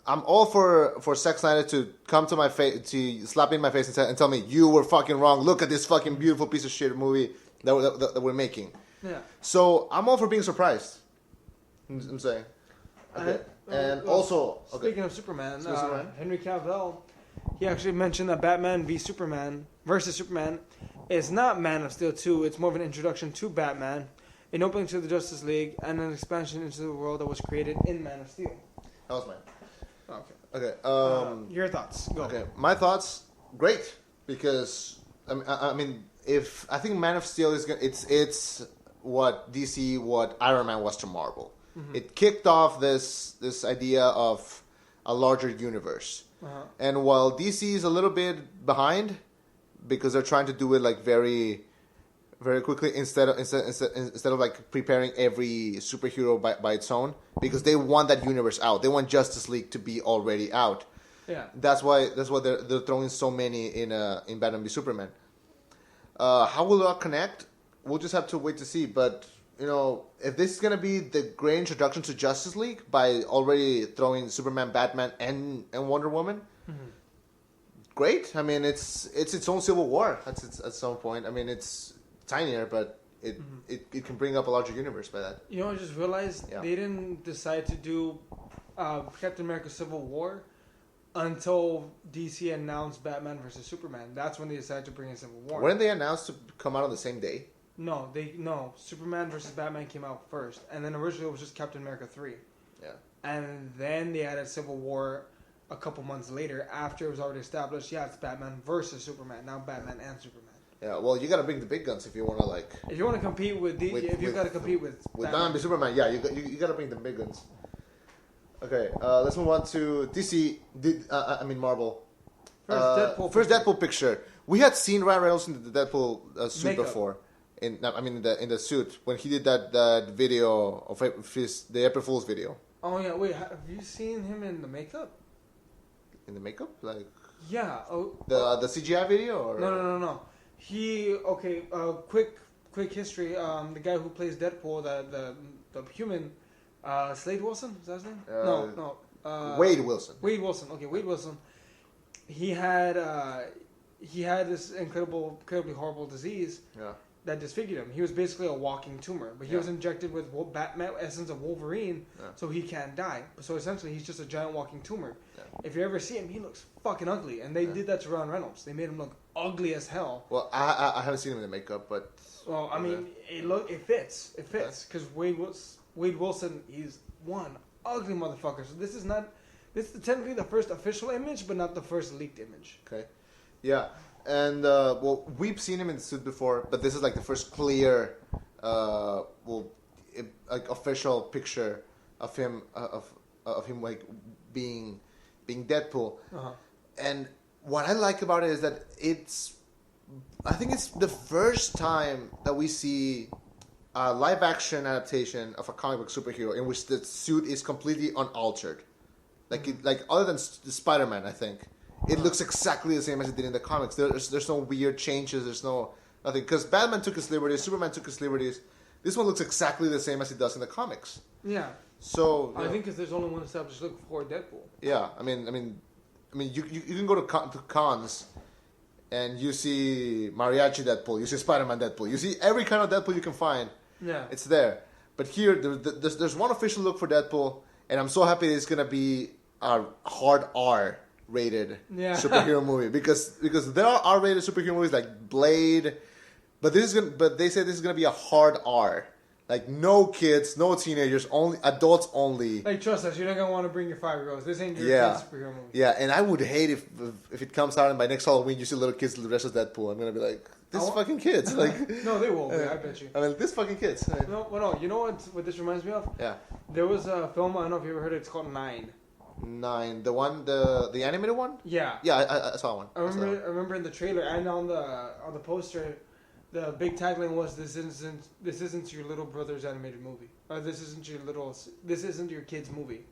I'm all for Zack Snyder to come to my face, to slap me in my face and tell me you were fucking wrong. Look at this fucking beautiful piece of shit movie that we're making. Yeah. So I'm all for being surprised. I'm saying. Okay. Speaking of Superman, Henry Cavill, he actually mentioned that Batman v Superman versus Superman is not Man of Steel 2. It's more of an introduction to Batman, an opening to the Justice League, and an expansion into the world that was created in Man of Steel. That was mine. Okay. Your thoughts. Go. Okay. My thoughts. Great, because I mean, if I think Man of Steel is gonna, it's what DC, what Iron Man was to Marvel. Mm-hmm. It kicked off this idea of a larger universe, and while DC is a little bit behind, because they're trying to do it like very, very quickly instead of like preparing every superhero by its own, because they want that universe out. They want Justice League to be already out. Yeah, that's why they're throwing so many in Batman v Superman. How will that connect? We'll just have to wait to see. But you know, if this is gonna be the great introduction to Justice League by already throwing Superman, Batman, and Wonder Woman. Mm-hmm. Great. I mean, it's its own Civil War at some point. I mean, it's tinier, but it can bring up a larger universe by that. You know, I just realized they didn't decide to do Captain America Civil War until DC announced Batman versus Superman. That's when they decided to bring in Civil War. Weren't they announced to come out on the same day? No. Superman versus Batman came out first, and then originally it was just Captain America 3. Yeah. And then they added Civil War a couple months later after it was already established. Yeah, it's Batman versus Superman. Now Batman and Superman. Yeah, well, you got to bring the big guns if you want to If you want to compete with you got to compete with Batman v Superman. Yeah, you got to bring the big guns. Okay, let's move on to DC. Marvel. First Deadpool picture. we had seen Ryan Reynolds in the Deadpool suit Makeup. before. In the suit when he did that video of the April Fool's video. Oh yeah, wait. Have you seen him in the makeup? In the makeup, like Yeah. the CGI video. Or? No. Quick history. The guy who plays Deadpool, the human, Slade Wilson. Is that his name? No. Wade Wilson. Wade Wilson. Okay, Wade Wilson. He had this incredibly horrible disease. Yeah. That disfigured him. He was basically a walking tumor, but he was injected with Batman essence of Wolverine, so he can't die. So essentially, he's just a giant walking tumor. Yeah. If you ever see him, he looks fucking ugly, and they did that to Ryan Reynolds. They made him look ugly as hell. Well, I haven't seen him in the makeup, but I mean, it fits because Wade Wilson, he's one ugly motherfucker. So this is technically the first official image, but not the first leaked image. Okay, yeah. And we've seen him in the suit before, but this is like the first clear, like official picture of him of him like being Deadpool. Uh-huh. And what I like about it is that I think it's the first time that we see a live action adaptation of a comic book superhero in which the suit is completely unaltered, like other than Spider-Man, I think. It looks exactly the same as it did in the comics. There's no weird changes. There's nothing. Because Batman took his liberties. Superman took his liberties. This one looks exactly the same as it does in the comics. Yeah. So I think because there's only one established look for Deadpool. Yeah. I mean, you can go to cons, and you see Mariachi Deadpool. You see Spider-Man Deadpool. You see every kind of Deadpool you can find. Yeah. It's there. But here, there's one official look for Deadpool, and I'm so happy it's gonna be a hard R rated superhero movie because there are R-rated superhero movies like Blade, but they say this is gonna be a hard R, like no kids, no teenagers, only adults only. Like trust us, you're not gonna want to bring your 5-year-olds. This ain't your kid's superhero movie. Yeah, and I would hate if it comes out and by next Halloween you see little kids dressed as Deadpool. I'm gonna be like, this fucking kids. Like no, they will. I bet you. I mean, this fucking kids. No. You know what this reminds me of? Yeah. There was a film. I don't know if you ever heard it. It's called 9. 9, the animated one. Yeah, I saw one. I remember in the trailer and on the poster, the big tagline was this isn't your little brother's animated movie, or this isn't your kid's movie.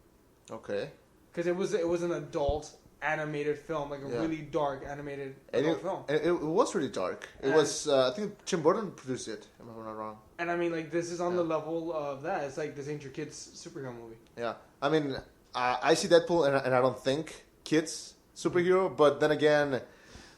Okay. Because it was an adult animated film, like a really dark animated film. And it was really dark. It was I think Tim Burton produced it. If I'm not wrong. And I mean, like this is on the level of that. It's like this ain't your kid's superhero movie. Yeah, I mean. I see Deadpool and I don't think kids superhero, but then again,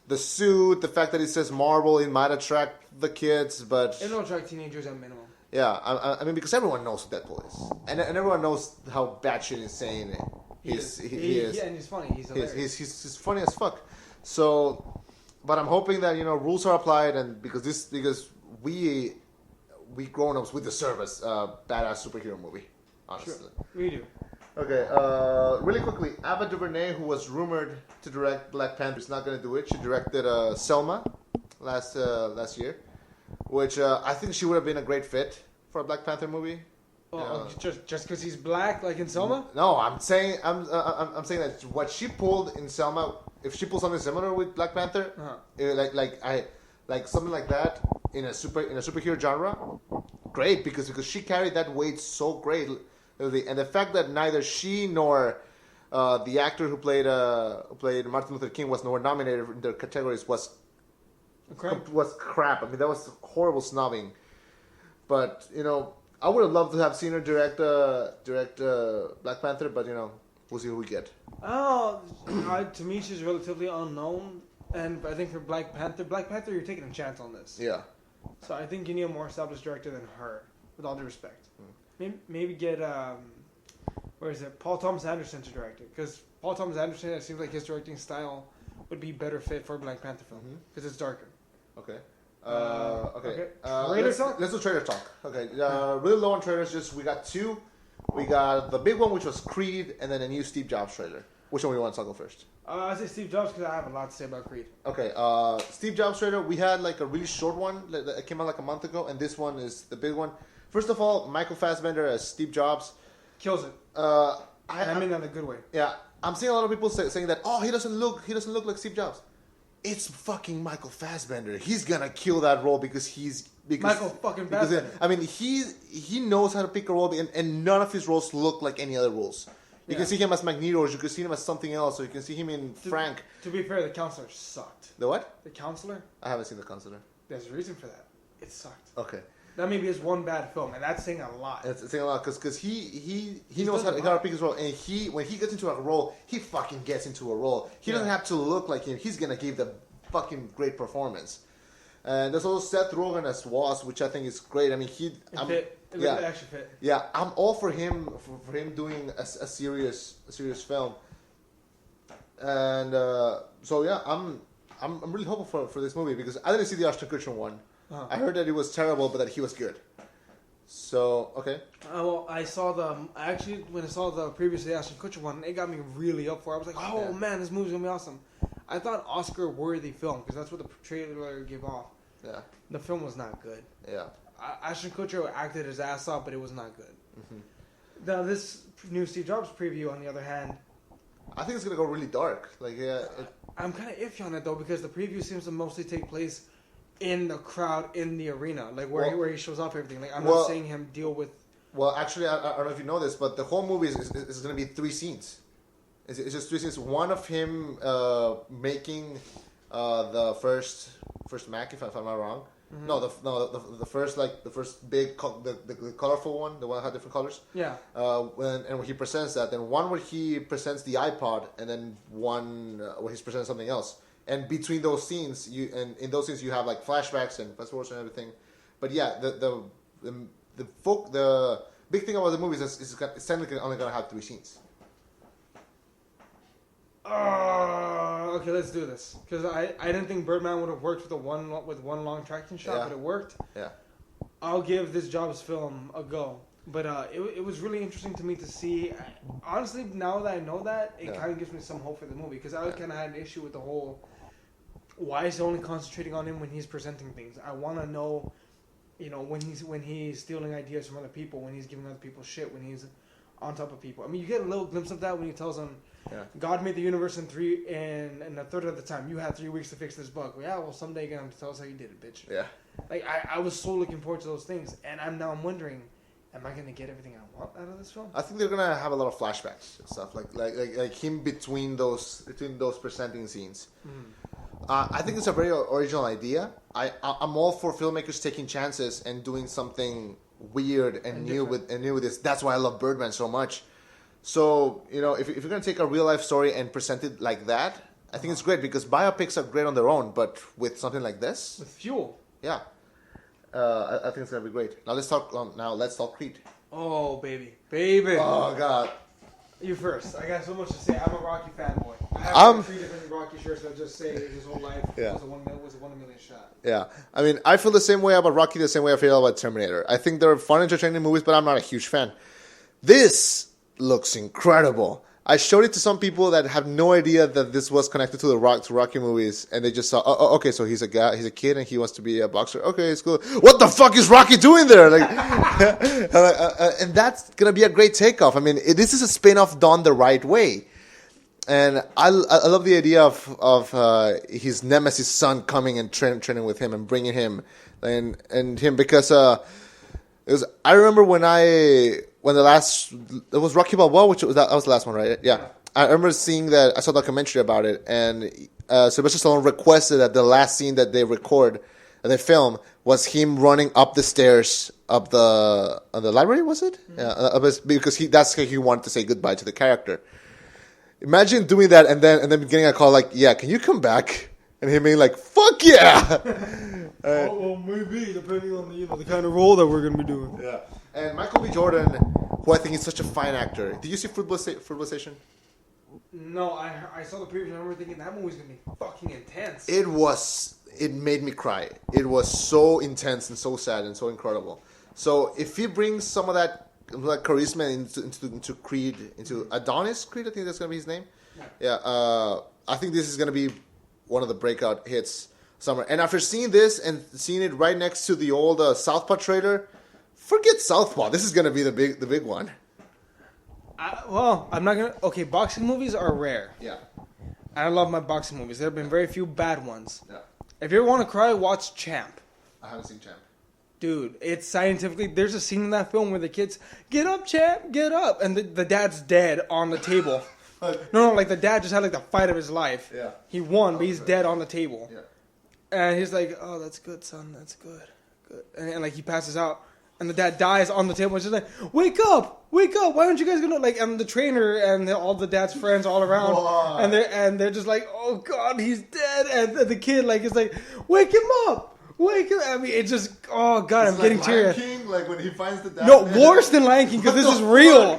the suit, the fact that it says Marvel, it might attract the kids, but it'll attract teenagers at minimum. Yeah, I mean because everyone knows who Deadpool is, and everyone knows how batshit insane he is. Yeah, and he's funny. He's hilarious. He's funny as fuck. So, but I'm hoping that rules are applied, and because we grown-ups we deserve a badass superhero movie. Honestly, sure. We do. Okay, really quickly, Ava DuVernay, who was rumored to direct Black Panther, is not going to do it. She directed Selma last year, which I think she would have been a great fit for a Black Panther movie. Just because he's black, like in Selma? No, I'm saying that what she pulled in Selma, if she pulled something similar with Black Panther, like something like that in a superhero genre, great because she carried that weight so great. And the fact that neither she nor the actor who played Martin Luther King was nominated in their categories was crap. I mean, that was horrible snobbing. But I would have loved to have seen her direct Black Panther, but we'll see who we get. Oh, to me, she's relatively unknown, and I think for Black Panther, you're taking a chance on this. Yeah. So I think you need a more established director than her, with all due respect. Maybe get Paul Thomas Anderson to direct it, because Paul Thomas Anderson, it seems like his directing style would be better fit for a Black Panther film because it's darker. Okay. Trailer talk. Let's do trailer talk. Okay. Really low on trailers. We got 2. We got the big one, which was Creed, and then a new Steve Jobs trailer. Which one do you want to talk about first? I say Steve Jobs because I have a lot to say about Creed. Okay. Steve Jobs trailer. We had like a really short one that came out like a month ago, and this one is the big one. First of all, Michael Fassbender as Steve Jobs kills it. I mean that in a good way. Yeah, I'm seeing a lot of people saying that he doesn't look like Steve Jobs. it's fucking Michael Fassbender. He's gonna kill that role because Michael fucking Fassbender. I mean, he knows how to pick a role, and none of his roles look like any other roles. You can see him as Magneto, or you can see him as something else, or you can see him in Frank. To be fair, The Counselor sucked. The what? The Counselor? I haven't seen The Counselor. There's a reason for that. It sucked. Okay. That maybe is one bad film, and that's saying a lot. It's saying a lot, because he knows how to pick his role, and when he gets into a role, he fucking gets into a role. He doesn't have to look like him. He's going to give the fucking great performance. And there's also Seth Rogen as Wasp, which I think is great. I mean, It actually fit. Yeah, I'm all for him doing a serious film. And so yeah, I'm really hopeful for this movie because I didn't see the Ashton Kutcher one. Uh-huh. I heard that it was terrible, but that he was good. So okay. Well, when I saw the previously Ashton Kutcher one, it got me really up for it. I was like, oh man, this movie's gonna be awesome. I thought Oscar-worthy film because that's what the trailer gave off. Yeah. The film was not good. Yeah. Ashton Kutcher acted his ass off, but it was not good. Mm-hmm. Now, this new Steve Jobs preview, on the other hand, I think it's gonna go really dark. I'm kind of iffy on it though because the preview seems to mostly take place in the crowd in the arena, where he shows off everything. Like I'm not seeing him deal with. Well, actually, I don't know if you know this, but the whole movie is gonna be 3 scenes. It's just 3 scenes. One of him making the first Mac, if I'm not wrong. Mm-hmm. The first big the colorful one, the one that had different colors. Yeah. When he presents that, then one where he presents the iPod, and then one where he's presenting something else. And between those scenes, in those scenes you have like flashbacks and fast forwards and everything. But yeah, the big thing about the movie is it's technically only gonna have 3 scenes. Okay, let's do this because I didn't think Birdman would have worked with one long tracking shot, but it worked. Yeah, I'll give this Jobs film a go, but it was really interesting to me to see. Honestly, now that I know that, it kind of gives me some hope for the movie because I kind of had an issue with the whole. Why is he only concentrating on him when he's presenting things? I want to know, when he's stealing ideas from other people, when he's giving other people shit, when he's on top of people. I mean, you get a little glimpse of that when he tells them. Yeah. God made the universe in a third of the time. You had 3 weeks to fix this bug. Well, someday you're gonna have to tell us how you did it, bitch. Yeah. Like I was so looking forward to those things, and I'm wondering, am I gonna get everything I want out of this film? I think they're gonna have a lot of flashbacks and stuff, like him between those presenting scenes. Mm. I think it's a very original idea. I'm all for filmmakers taking chances and doing something weird and new with this. That's why I love Birdman so much. So, if you're going to take a real-life story and present it like that, I think it's great because biopics are great on their own, but with something like this... With fuel. Yeah. I think it's going to be great. Now, let's talk Creed. Oh, baby. Baby. Oh, God. You first. I got so much to say. I'm a Rocky fanboy. I have 3 different Rocky shirts that just say his whole life was a 1 million shot. Yeah. I mean, I feel the same way about Rocky the same way I feel about Terminator. I think they're fun, entertaining movies, but I'm not a huge fan. This looks incredible. I showed it to some people that have no idea that this was connected to Rocky movies, and they just saw, okay, so he's a kid and he wants to be a boxer. Okay, it's cool. What the fuck is Rocky doing there? And that's gonna be a great takeoff. I mean, this is a spin-off done the right way, and I love the idea of his nemesis son coming and training with him and bringing him and him because I remember when it was Rocky Balboa, which that was the last one, right? Yeah. I remember seeing that. I saw a documentary about it, and Sylvester Stallone requested that the last scene that they film, was him running up the stairs of the library. Was it? Mm-hmm. Yeah, because that's how he wanted to say goodbye to the character. Imagine doing that and then getting a call like, "Yeah, can you come back?" And him being like, "Fuck yeah!" Well, maybe depending on the kind of role that we're gonna be doing. Yeah. And Michael B. Jordan, who I think is such a fine actor. Did you see Fruitvale Station? No, I saw the preview. I remember thinking that movie's gonna be fucking intense. It made me cry. It was so intense and so sad and so incredible. So if he brings some of that charisma into Creed, into Adonis Creed, I think that's gonna be his name. Yeah. I think this is gonna be one of the breakout hits summer. And after seeing this and seeing it right next to the old Southpaw trailer, forget Southpaw. This is gonna be the big one. I'm not gonna. Okay, boxing movies are rare. Yeah. I love my boxing movies. There have been very few bad ones. Yeah. If you ever want to cry, watch Champ. I haven't seen Champ. Dude, it's scientifically... There's a scene in that film where the kids, get up, Champ, get up. And the dad's dead on the table. No, like the dad just had like the fight of his life. Yeah. He won, but he's dead on the table. Yeah. And he's like, oh, that's good, son. That's good. Good. And like he passes out. And the dad dies on the table. And she's like, wake up. Why aren't you guys going to... Like, and the trainer and all the dad's friends all around. Whoa. And they're just like, oh, God, he's dead. And the kid, like, is like, wake him up. I mean, it just... Oh, God, it's I'm getting teary. King, like when he finds the dad. No, worse than Lion King, because this is real.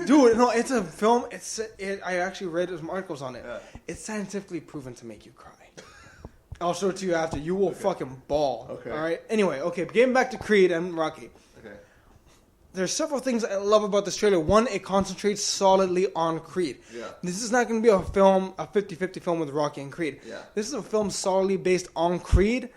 Dude, no, it's a film. I actually read some articles on it. Yeah. It's scientifically proven to make you cry. I'll show it to you after. You will fucking bawl. Okay. All right? Anyway, getting back to Creed and Rocky. Okay. There's several things I love about this trailer. One, it concentrates solidly on Creed. Yeah. This is not going to be a 50-50 film with Rocky and Creed. Yeah. This is a film solidly based on Creed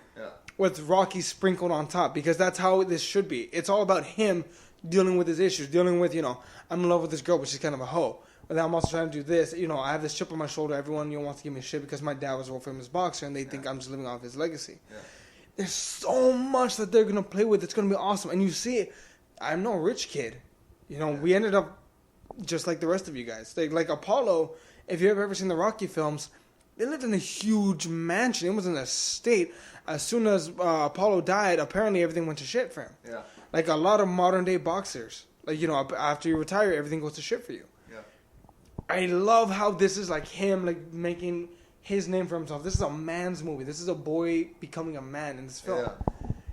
with Rocky sprinkled on top, because that's how this should be. It's all about him dealing with his issues, dealing with, I'm in love with this girl, but she's kind of a hoe. But then I'm also trying to do this. I have this chip on my shoulder. Everyone wants to give me shit because my dad was a world famous boxer, and they think I'm just living off his legacy. Yeah. There's so much that they're going to play with. It's going to be awesome. And you see it. I'm no rich kid. We ended up just like the rest of you guys. Like Apollo, if you've ever seen the Rocky films, they lived in a huge mansion. It was in a state. As soon as Apollo died, apparently everything went to shit for him. Yeah. Like a lot of modern day boxers. Like, after you retire, everything goes to shit for you. Yeah. I love how this is like him, like making his name for himself. This is a man's movie. This is a boy becoming a man in this film.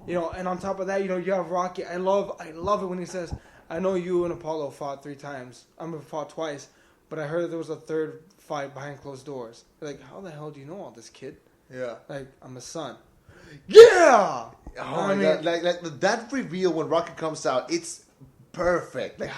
Yeah. And on top of that, you have Rocky. I love it when he says, I know you and Apollo fought 3 times. Fought twice. But I heard that there was a third fight behind closed doors. They're like, how the hell do you know all this, kid? Yeah. Like, I'm a son. Yeah! Oh my God. Like that reveal when Rocky comes out, it's perfect. Like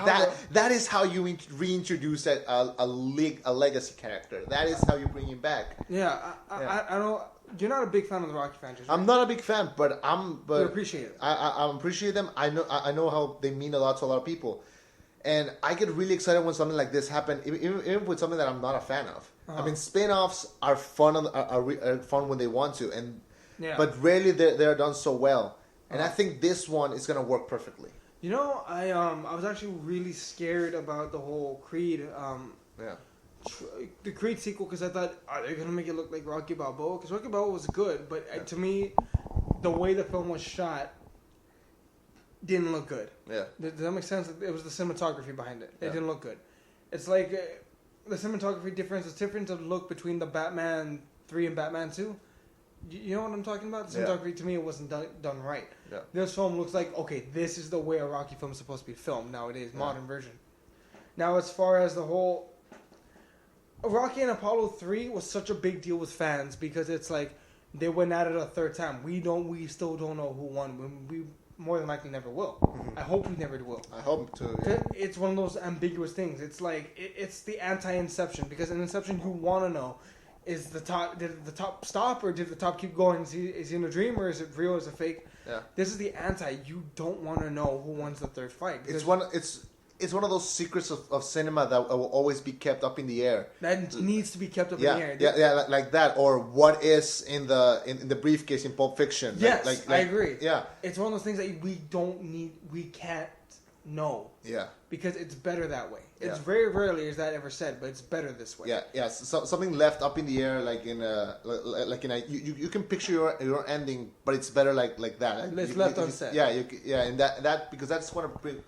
that is how you reintroduce a legacy character. That is how you bring him back. Yeah. I don't... You're not a big fan of the Rocky franchise, right? I'm not a big fan, but you appreciate it. I appreciate them. I know how they mean a lot to a lot of people. And I get really excited when something like this happens, even with something that I'm not a fan of. Uh-huh. I mean, spin-offs are fun are fun when they want to, but rarely they're done so well. And I think this one is going to work perfectly. I was actually really scared about the whole Creed the Creed sequel, because I thought, are they going to make it look like Rocky Balboa? Because Rocky Balboa was good, but to me, the way the film was shot didn't look good. Yeah. Does that make sense? It was the cinematography behind it. It didn't look good. It's like the cinematography difference is different to look between the Batman 3 and Batman 2. You know what I'm talking about? The cinematography, to me, it wasn't done right. Yeah. This film looks like, okay, this is the way a Rocky film is supposed to be filmed nowadays, modern version. Now, as far as the whole... Rocky and Apollo 3 was such a big deal with fans because it's like they went at it a third time. We still don't know who won. We more than likely never will. Mm-hmm. I hope we never will. I hope to. Yeah. It's one of those ambiguous things. It's like it's the anti-Inception, because in Inception you want to know, did the top stop or did the top keep going? Is he in a dream or is it real? Is it fake? Yeah. This is the anti. You don't want to know who wins the third fight. It's one of those secrets of cinema that will always be kept up in the air. That needs to be kept up in the air. Yeah, like that. Or what is in the briefcase in Pulp Fiction. Yes, I agree. Yeah. It's one of those things that we can't know. Yeah. Because it's better that way. It's very rarely is that ever said, but it's better this way. Yeah. So, something left up in the air, you can picture your ending, but it's better like that. It's left unsaid. And that because that's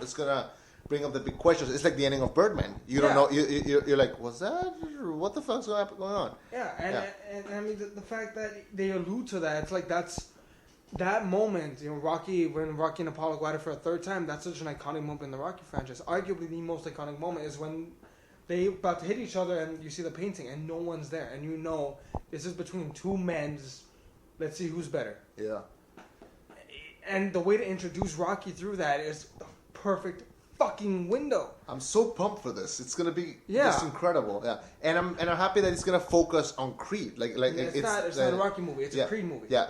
it's gonna bring up the big questions. It's like the ending of Birdman. You don't know. You're like, was that? What the fuck's going on? Yeah, and I mean the fact that they allude to that, it's like that's that moment. When Rocky and Apollo go at it for a third time, that's such an iconic moment in the Rocky franchise. Arguably, the most iconic moment is when they about to hit each other, and you see the painting, and no one's there, and you know this is between two men. Let's see who's better. Yeah. And the way to introduce Rocky through that is the perfect fucking window. I'm so pumped for this. It's gonna be just incredible. Yeah, and I'm happy that it's gonna focus on Creed. It's not a Rocky movie. It's a Creed movie. Yeah.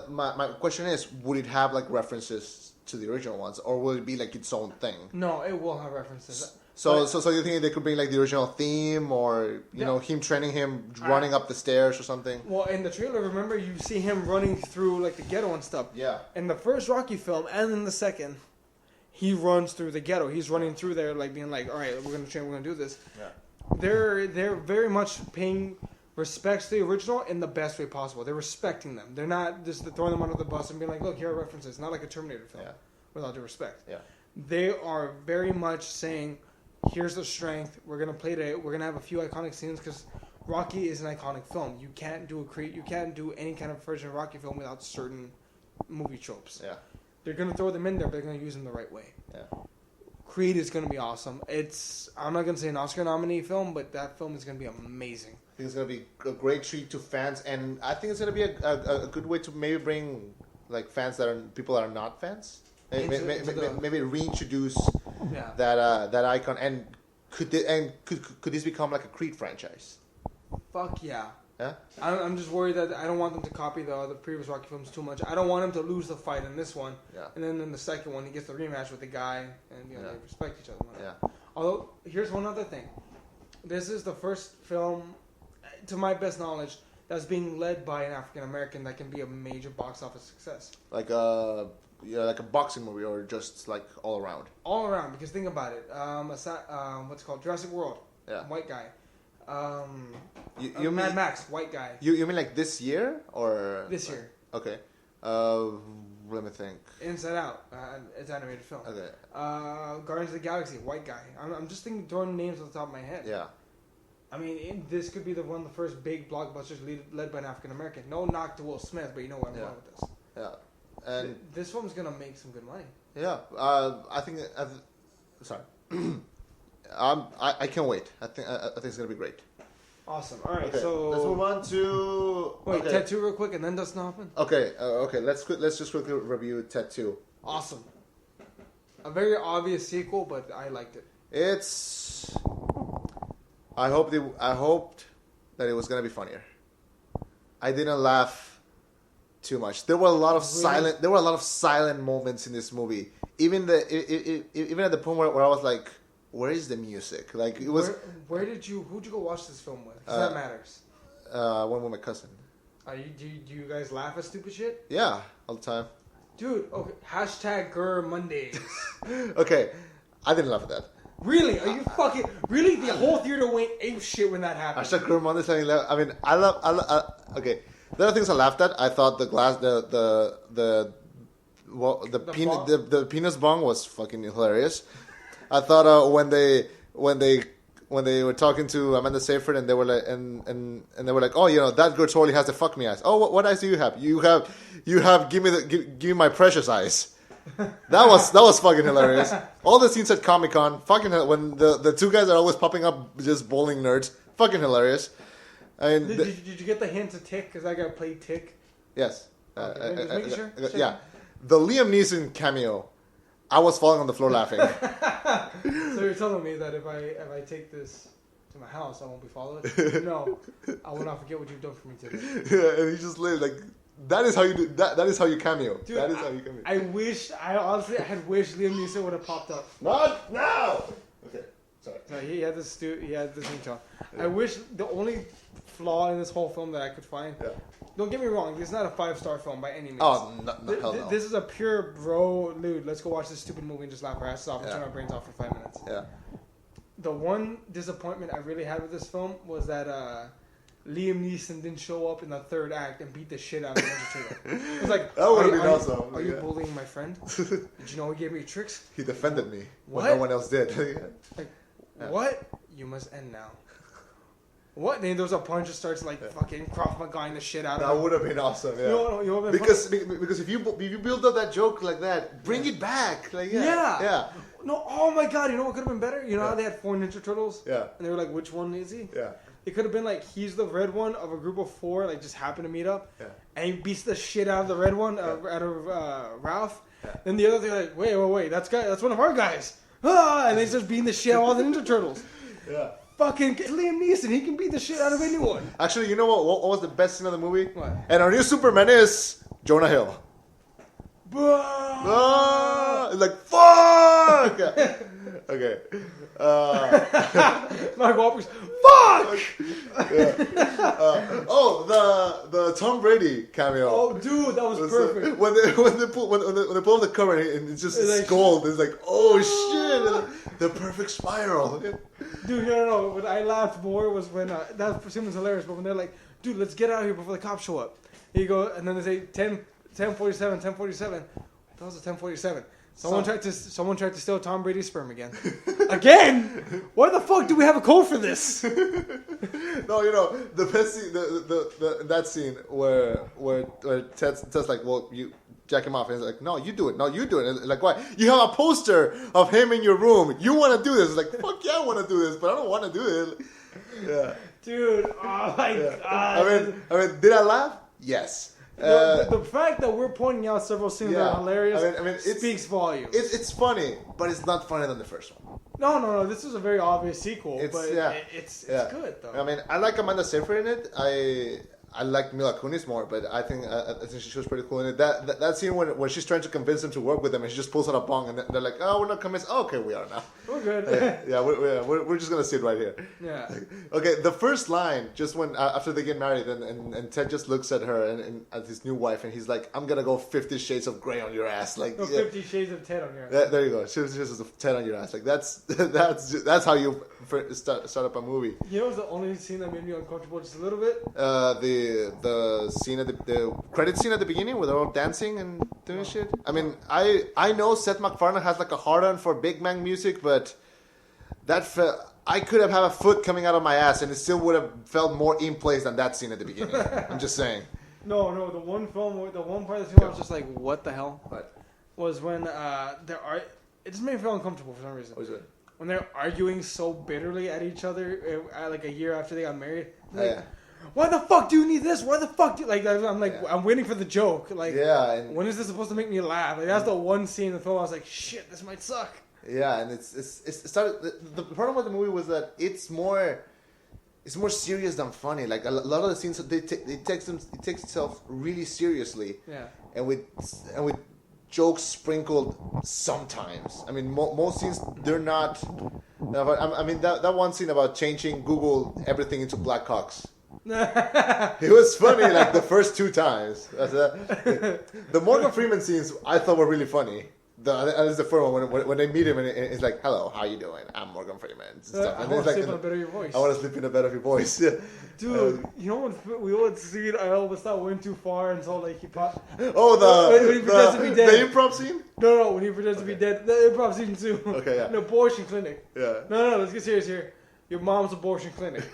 My question is, would it have like references to the original ones, or will it be like its own thing? No, it will have references. So you think they could bring like the original theme, or you know, him training him running up the stairs or something? Well, in the trailer, remember you see him running through like the ghetto and stuff. Yeah. In the first Rocky film and in the second, he runs through the ghetto. He's running through there, like being like, "All right, we're gonna train. We're gonna do this." Yeah. They're very much paying respect to the original in the best way possible. They're respecting them. They're not just throwing them under the bus and being like, "Look, here are references." Not like a Terminator film. Yeah. With all due respect. Yeah. They are very much saying, here's the strength. We're gonna play it. We're gonna have a few iconic scenes because Rocky is an iconic film. You can't do any kind of version of Rocky film without certain movie tropes. Yeah. They're gonna throw them in there, but they're gonna use them the right way. Yeah. Creed is gonna be awesome. I'm not gonna say an Oscar nominee film, but that film is gonna be amazing. I think it's gonna be a great treat to fans, and I think it's gonna be a good way to maybe bring like fans people that are not fans. Maybe reintroduce that icon, and could this become like a Creed franchise? Fuck yeah. Yeah. I'm just worried that I don't want them to copy the previous Rocky films too much. I don't want him to lose the fight in this one. Yeah. And then in the second one, he gets the rematch with the guy, and they respect each other. Yeah. Although here's one other thing, this is the first film, to my best knowledge, that's being led by an African American that can be a major box office success. Like a boxing movie, or just like all around? All around, because think about it. What's it called? Jurassic World. Yeah. White guy. You Mad Max, white guy. You mean like this year or this year? Okay. Let me think. Inside Out. It's an animated film. Okay. Guardians of the Galaxy, white guy. I'm just throwing names off the top of my head. Yeah. I mean, this could be one of the first big blockbusters led by an African American. No knock to Will Smith, but you know where I'm going with this. Yeah. And this film's gonna make some good money. Yeah, I think. Sorry, I can't wait. I think it's gonna be great. Awesome. All right, okay, so let's move on to Ted 2 real quick, and then Dustin Hoffman. Okay. Let's just quickly review Ted 2. Awesome. A very obvious sequel, but I liked it. I hoped that it was gonna be funnier. I didn't laugh too much. There were a lot of silent moments in this movie. Even at the point where I was like, "Where is the music?" Like it was. Who'd you go watch this film with? Because that matters. I went with my cousin. Do you guys laugh at stupid shit? Yeah, all the time. Dude, okay. #Gur Mondays. Okay, I didn't laugh at that. Really? Are you fucking really? The whole theater went ape shit when that happened. #Gur Mondays. I mean, I love. Okay. The other things I laughed at, I thought the penis bong was fucking hilarious. I thought when they were talking to Amanda Seyfried and they were like and they were like, "Oh, you know, that girl totally has the fuck me eyes." Oh, what eyes do you have? You have give me my precious eyes. That was fucking hilarious. All the scenes at Comic-Con, fucking when the two guys are always popping up just bowling nerds, fucking hilarious. I mean, did you get the hint to Tick? Because I got to play Tick. Yes. Okay, just making sure. Yeah. The Liam Neeson cameo, I was falling on the floor laughing. So you're telling me that if I take this to my house, I won't be followed? No. I will not forget what you've done for me today. Yeah, and he just lived like... That is how you do... That is how you cameo. Dude, that is how you cameo. I honestly had wished Liam Neeson would have popped up. Not now! Okay, sorry. No, he had this intro. Yeah. I wish the only flaw in this whole film that I could find. Yeah. Don't get me wrong, this is not a 5-star film by any means. Oh, hell no. This is a pure bro, dude, let's go watch this stupid movie and just laugh our asses off and turn our brains off for 5 minutes. Yeah. The one disappointment I really had with this film was that Liam Neeson didn't show up in the third act and beat the shit out of Ninja Turtle. It was like, that would have been awesome. Are you bullying my friend? Did you know he gave me tricks? He defended me when no one else did. What? You must end now. What? Then there was a punch that starts fucking Krav Magaing the shit out of him. That would have been awesome, yeah. You know because if you build up that joke like that, bring it back. Like yeah. No, oh my god, you know what could have been better? You know how they had 4 Ninja Turtles? Yeah. And they were like, which one is he? Yeah. It could have been like, he's the red one of a group of 4, like just happened to meet up. Yeah. And he beats the shit out of the red one, out of Ralph. Yeah. Then the other thing, like, wait, that's one of our guys. And they just beating the shit out of all the Ninja Turtles. Yeah. Fucking Liam Neeson, he can beat the shit out of anyone. Actually, you know what was the best scene of the movie? What? And our new Superman is Jonah Hill. Like, like, fuck! Okay. Mark Wahlberg's fuck. The Tom Brady cameo. Oh, dude, that was perfect. When they pull up the cover and it's just it's gold. It's like, oh shit, the perfect spiral. Dude, no. What I laughed more was when that for was hilarious. But when they're like, dude, let's get out of here before the cops show up. Here you go, and then they say 10:47. That was a 10:47. Someone tried to steal Tom Brady's sperm again. Again? Why the fuck do we have a code for this? No, the best scene, that scene where Ted's like, well, you jack him off, and he's like, no, you do it. And like, why? You have a poster of him in your room. You want to do this? It's like, fuck yeah, I want to do this, but I don't want to do it. Yeah, dude. Oh my god. I mean, did I laugh? Yes. The fact that we're pointing out several scenes that are hilarious speaks volumes. It's funny, but it's not funnier than the first one. No. This is a very obvious sequel, it's good though. I mean, I like Amanda Seyfried in it. I like Mila Kunis more, but I think she was pretty cool in it. That scene when she's trying to convince him to work with them, and she just pulls out a bong, and they're like, "Oh, we're not convinced." Oh, okay, we are now. We're good. We're just gonna sit right here. Yeah. Okay, the first line, just when after they get married, and Ted just looks at her and at his new wife, and he's like, "I'm gonna go 50 Shades of Grey on your ass." Like 50 Shades of Ted on your ass. There you go. 50 Shades of Ted on your ass. Like that's how you start up a movie. You know, it was the only scene that made me uncomfortable just a little bit. The scene at the credit scene at the beginning where they're all dancing and doing shit. I mean, I know Seth MacFarlane has like a hard-on for Big Bang music, but I could have had a foot coming out of my ass and it still would have felt more in place than that scene at the beginning. I'm just saying. No, the one part of the scene I was just like, what the hell? What? Was when it just made me feel uncomfortable for some reason. What was it? When they're arguing so bitterly at each other, like a year after they got married. Like, why the fuck do you need this? Why the fuck do you... Like, I'm like, I'm waiting for the joke. Like, when is this supposed to make me laugh? Like, that's the one scene in the film I was like, shit, this might suck. Yeah, and it started... The problem with the movie was that it's more serious than funny. Like, a lot of the scenes, it takes itself really seriously. Yeah. And with jokes sprinkled sometimes. I mean, most scenes, they're not... I mean, that one scene about changing Google everything into black cocks. It was funny like the first 2 times. The Morgan Freeman scenes I thought were really funny. That is the first one when they meet him and it's like, "Hello, how you doing? I'm Morgan Freeman." I want to sleep in a bed of your voice. I want to sleep in a bed of your voice. Dude, you know when we would see it, I almost thought went too far until like he popped. Oh, when he pretends to be dead. The improv scene? No, when he pretends to be dead. The improv scene too. Okay, yeah. An abortion clinic. Yeah. No, let's get serious here. Your mom's abortion clinic.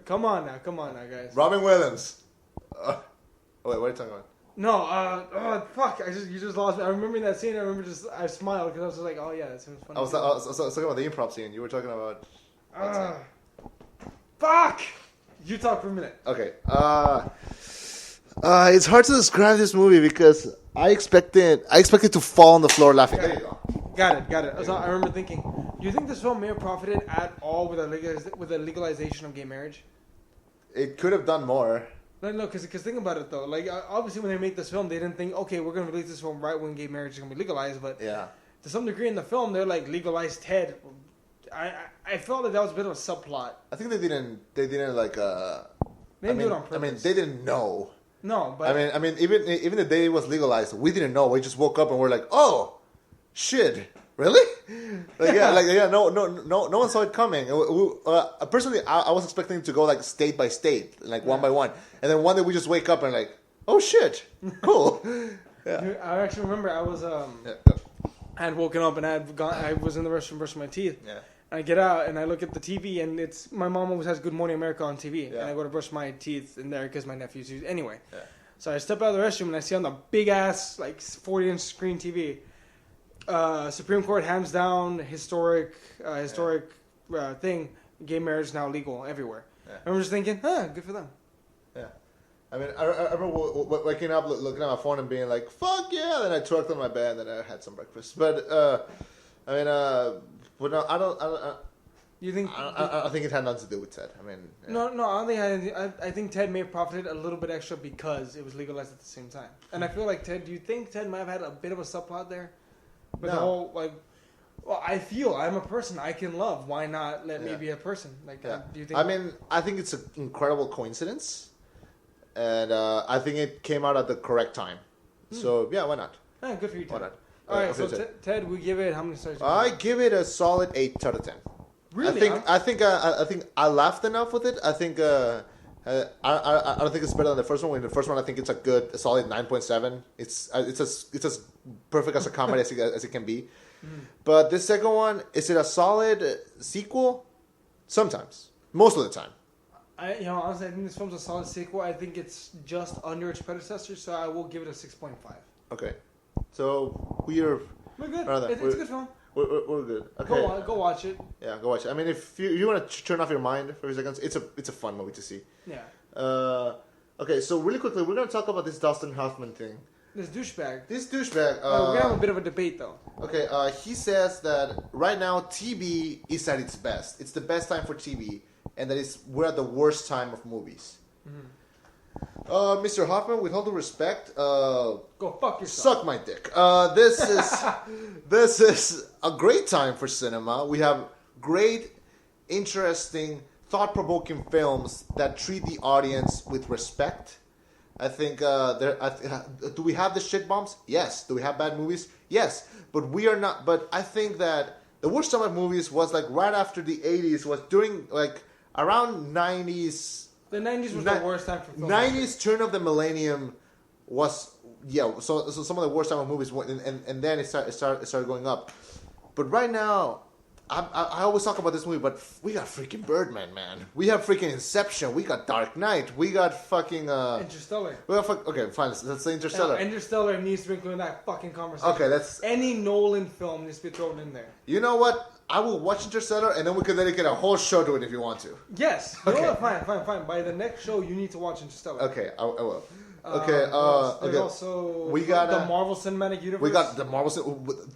Come on now, guys. Robin Williams. Wait, what are you talking about? No, fuck! You just lost me. I remember that scene. I smiled because I was just like, oh yeah, that seems funny. I was talking about the improv scene. You were talking about. Fuck! You talk for a minute. Okay. It's hard to describe this movie because I expected to fall on the floor laughing. There you go. Got it. So I remember thinking, do you think this film may have profited at all with the legalization of gay marriage? It could have done more. No, because think about it though. Like obviously, when they made this film, they didn't think, okay, we're gonna release this film right when gay marriage is gonna be legalized. But yeah, to some degree in the film, they're like legalized Ted. I felt that was a bit of a subplot. I think they didn't like. They didn't do it on purpose. I mean, they didn't know. No, but I mean, even the day it was legalized, we didn't know. We just woke up and we're like, oh. Shit! Really? No one saw it coming. Personally, I was expecting to go like state by state, like one by one, and then one day we just wake up and like, oh shit, cool. Yeah. I actually remember I was I had woken up and I was in the restroom brushing my teeth. Yeah. And I get out and I look at the TV and it's my mom always has Good Morning America on TV, yeah. and I go to brush my teeth in there because my nephew's used anyway. Yeah. So I step out of the restroom and I see on the big ass like 40-inch screen TV. Supreme Court hands down historic thing. Gay marriage is now legal everywhere. Yeah. And I'm just thinking, good for them. Yeah. I mean, I remember waking up, looking at my phone and being like, fuck yeah. Then I twerked on my bed and then I had some breakfast. But, but no, I don't. You think? I think it had nothing to do with Ted. I mean, yeah. No, I don't think it had anything. I think Ted may have profited a little bit extra because it was legalized at the same time. And I feel like Ted. Do you think Ted might have had a bit of a subplot there? But the whole Well, I'm a person I can love. Why not let me be a person? Like, do you think? I mean, I think it's an incredible coincidence, and I think it came out at the correct time. So yeah, why not? Good for you, Ted. Why not? All right, so Ted, we give it how many stars? I give it a solid 8 out of 10. Really? I think I laughed enough with it. I think I don't think it's better than the first one. In the first one, I think it's a solid 9.7. It's as perfect as a comedy as it can be. But this second one, is it a solid sequel? Sometimes, most of the time. Honestly, I think this film's a solid sequel. I think it's just under its predecessor, so I will give it a 6.5. Okay, so we're good. It's a good film. We're good. Okay, Go watch it. Yeah, go watch it. I mean, if you want to turn off your mind for a few seconds, it's a fun movie to see. Yeah. Okay, so really quickly, we're gonna talk about this Dustin Hoffman thing. This douchebag. We're gonna have a bit of a debate, though. Okay, he says that right now TV is at its best. It's the best time for TV, and that we're at the worst time of movies. Mr. Hoffman, with all due respect, go fuck yourself. Suck my dick. This is a great time for cinema. We have great, interesting, thought-provoking films that treat the audience with respect. I think do we have the shit bombs? Yes. Do we have bad movies? Yes. But we are not. But I think that the worst time of movies was like right after the 80s. Was during like around 90s. The 90s was the worst time for film. 90s turn of the millennium was So some of the worst time of movies went, and then it started going up. But right now, I always talk about this movie, but we got freaking Birdman, man. We have freaking Inception. We got Dark Knight. We got fucking Interstellar. Okay, fine. Let's say Interstellar. Interstellar needs to be included in that fucking conversation. Okay, that's any Nolan film needs to be thrown in there. You know what? I will watch Interstellar, and then we can dedicate a whole show to it if you want to. Yes. Okay. You know what? Fine. By the next show, you need to watch Interstellar. Okay, I will. Okay, there's okay. Also, we got the Marvel Cinematic Universe. We got the Marvel.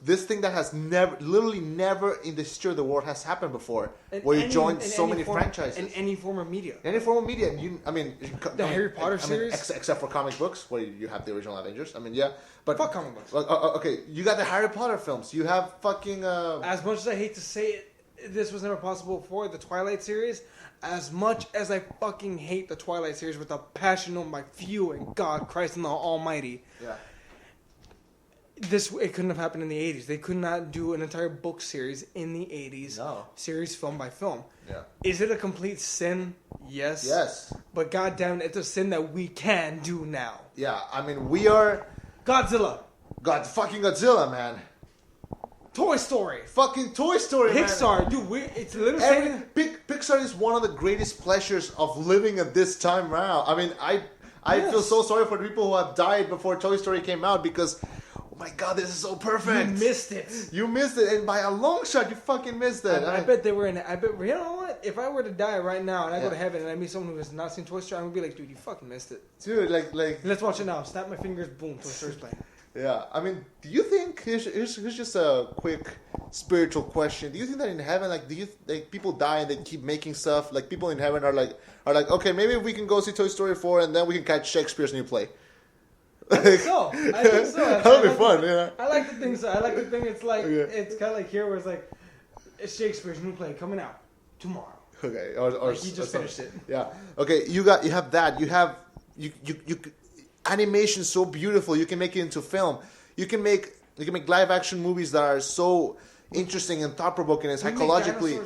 This thing that has literally never in the history of the world has happened before. Where you joined so many franchises in any form of media. The Harry Potter series, except for comic books, where you have the original Avengers. I mean, yeah, but fuck comic books. Okay, you got the Harry Potter films. You have fucking. As much as I hate to say it, this was never possible before the Twilight series. As much as I fucking hate the Twilight series with a passion on my few and God Christ and the Almighty. Yeah. It couldn't have happened in the 80s. They could not do an entire book series in the 80s. No. Series film by film. Yeah. Is it a complete sin? Yes. Yes. But goddamn, it's a sin that we can do now. Yeah, I mean, we are... Fucking Godzilla, man. Toy Story. Fucking Toy Story, Pixar, man. Dude, it's literally... Pixar is one of the greatest pleasures of living at this time around. I mean, I feel so sorry for the people who have died before Toy Story came out because, oh my God, this is so perfect. You missed it. And by a long shot, you fucking missed it. I bet they were in... you know what? If I were to die right now and I go to heaven and I meet someone who has not seen Toy Story, I'm going to be like, dude, you fucking missed it. Dude, like... Let's watch it now. Snap my fingers, boom, Toy Story's playing. Yeah, I mean, do you think here's just a quick spiritual question? Do you think that in heaven, people die and they keep making stuff? Like people in heaven are like, okay, maybe we can go see Toy Story 4 and then we can catch Shakespeare's new play. I think so. That'll be fun. Yeah. I like to think so. I like to think it's like it's kind of like here where it's like it's Shakespeare's new play coming out tomorrow. Okay, or he just finished it. Yeah. Okay, you have that. You have you. Animation so beautiful, you can make it into film. You can make live action movies that are so interesting and thought provoking and psychologically.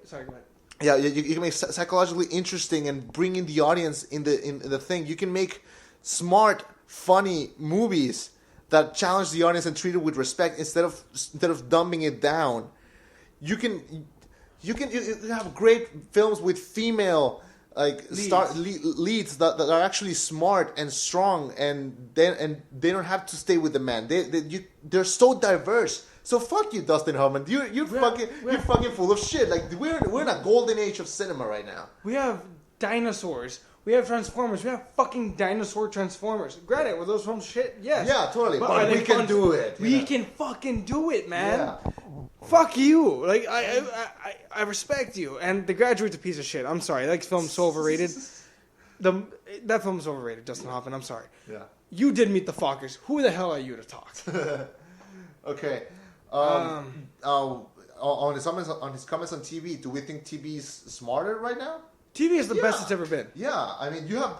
Sorry, go ahead. Yeah, you can make psychologically interesting and bring in the audience in the thing. You can make smart, funny movies that challenge the audience and treat it with respect instead of dumbing it down. You have great films with female. Leads that are actually smart and strong, and they don't have to stay with the man. They're so diverse. So fuck you, Dustin Hoffman. You're fucking full of shit. Like we're in a golden age of cinema right now. We have dinosaurs. We have Transformers. We have fucking dinosaur Transformers. Granted, were those films shit? Yes. Yeah, totally. But we can do it. We can fucking do it, man. Yeah. Fuck you. Like I respect you. And The Graduate's a piece of shit. I'm sorry. That film's so overrated. That film's overrated, Dustin Hoffman. I'm sorry. Yeah. You did meet the Fockers. Who the hell are you to talk? Okay. On his comments on TV, do we think TV is smarter right now? TV is the best it's ever been. Yeah, I mean, you have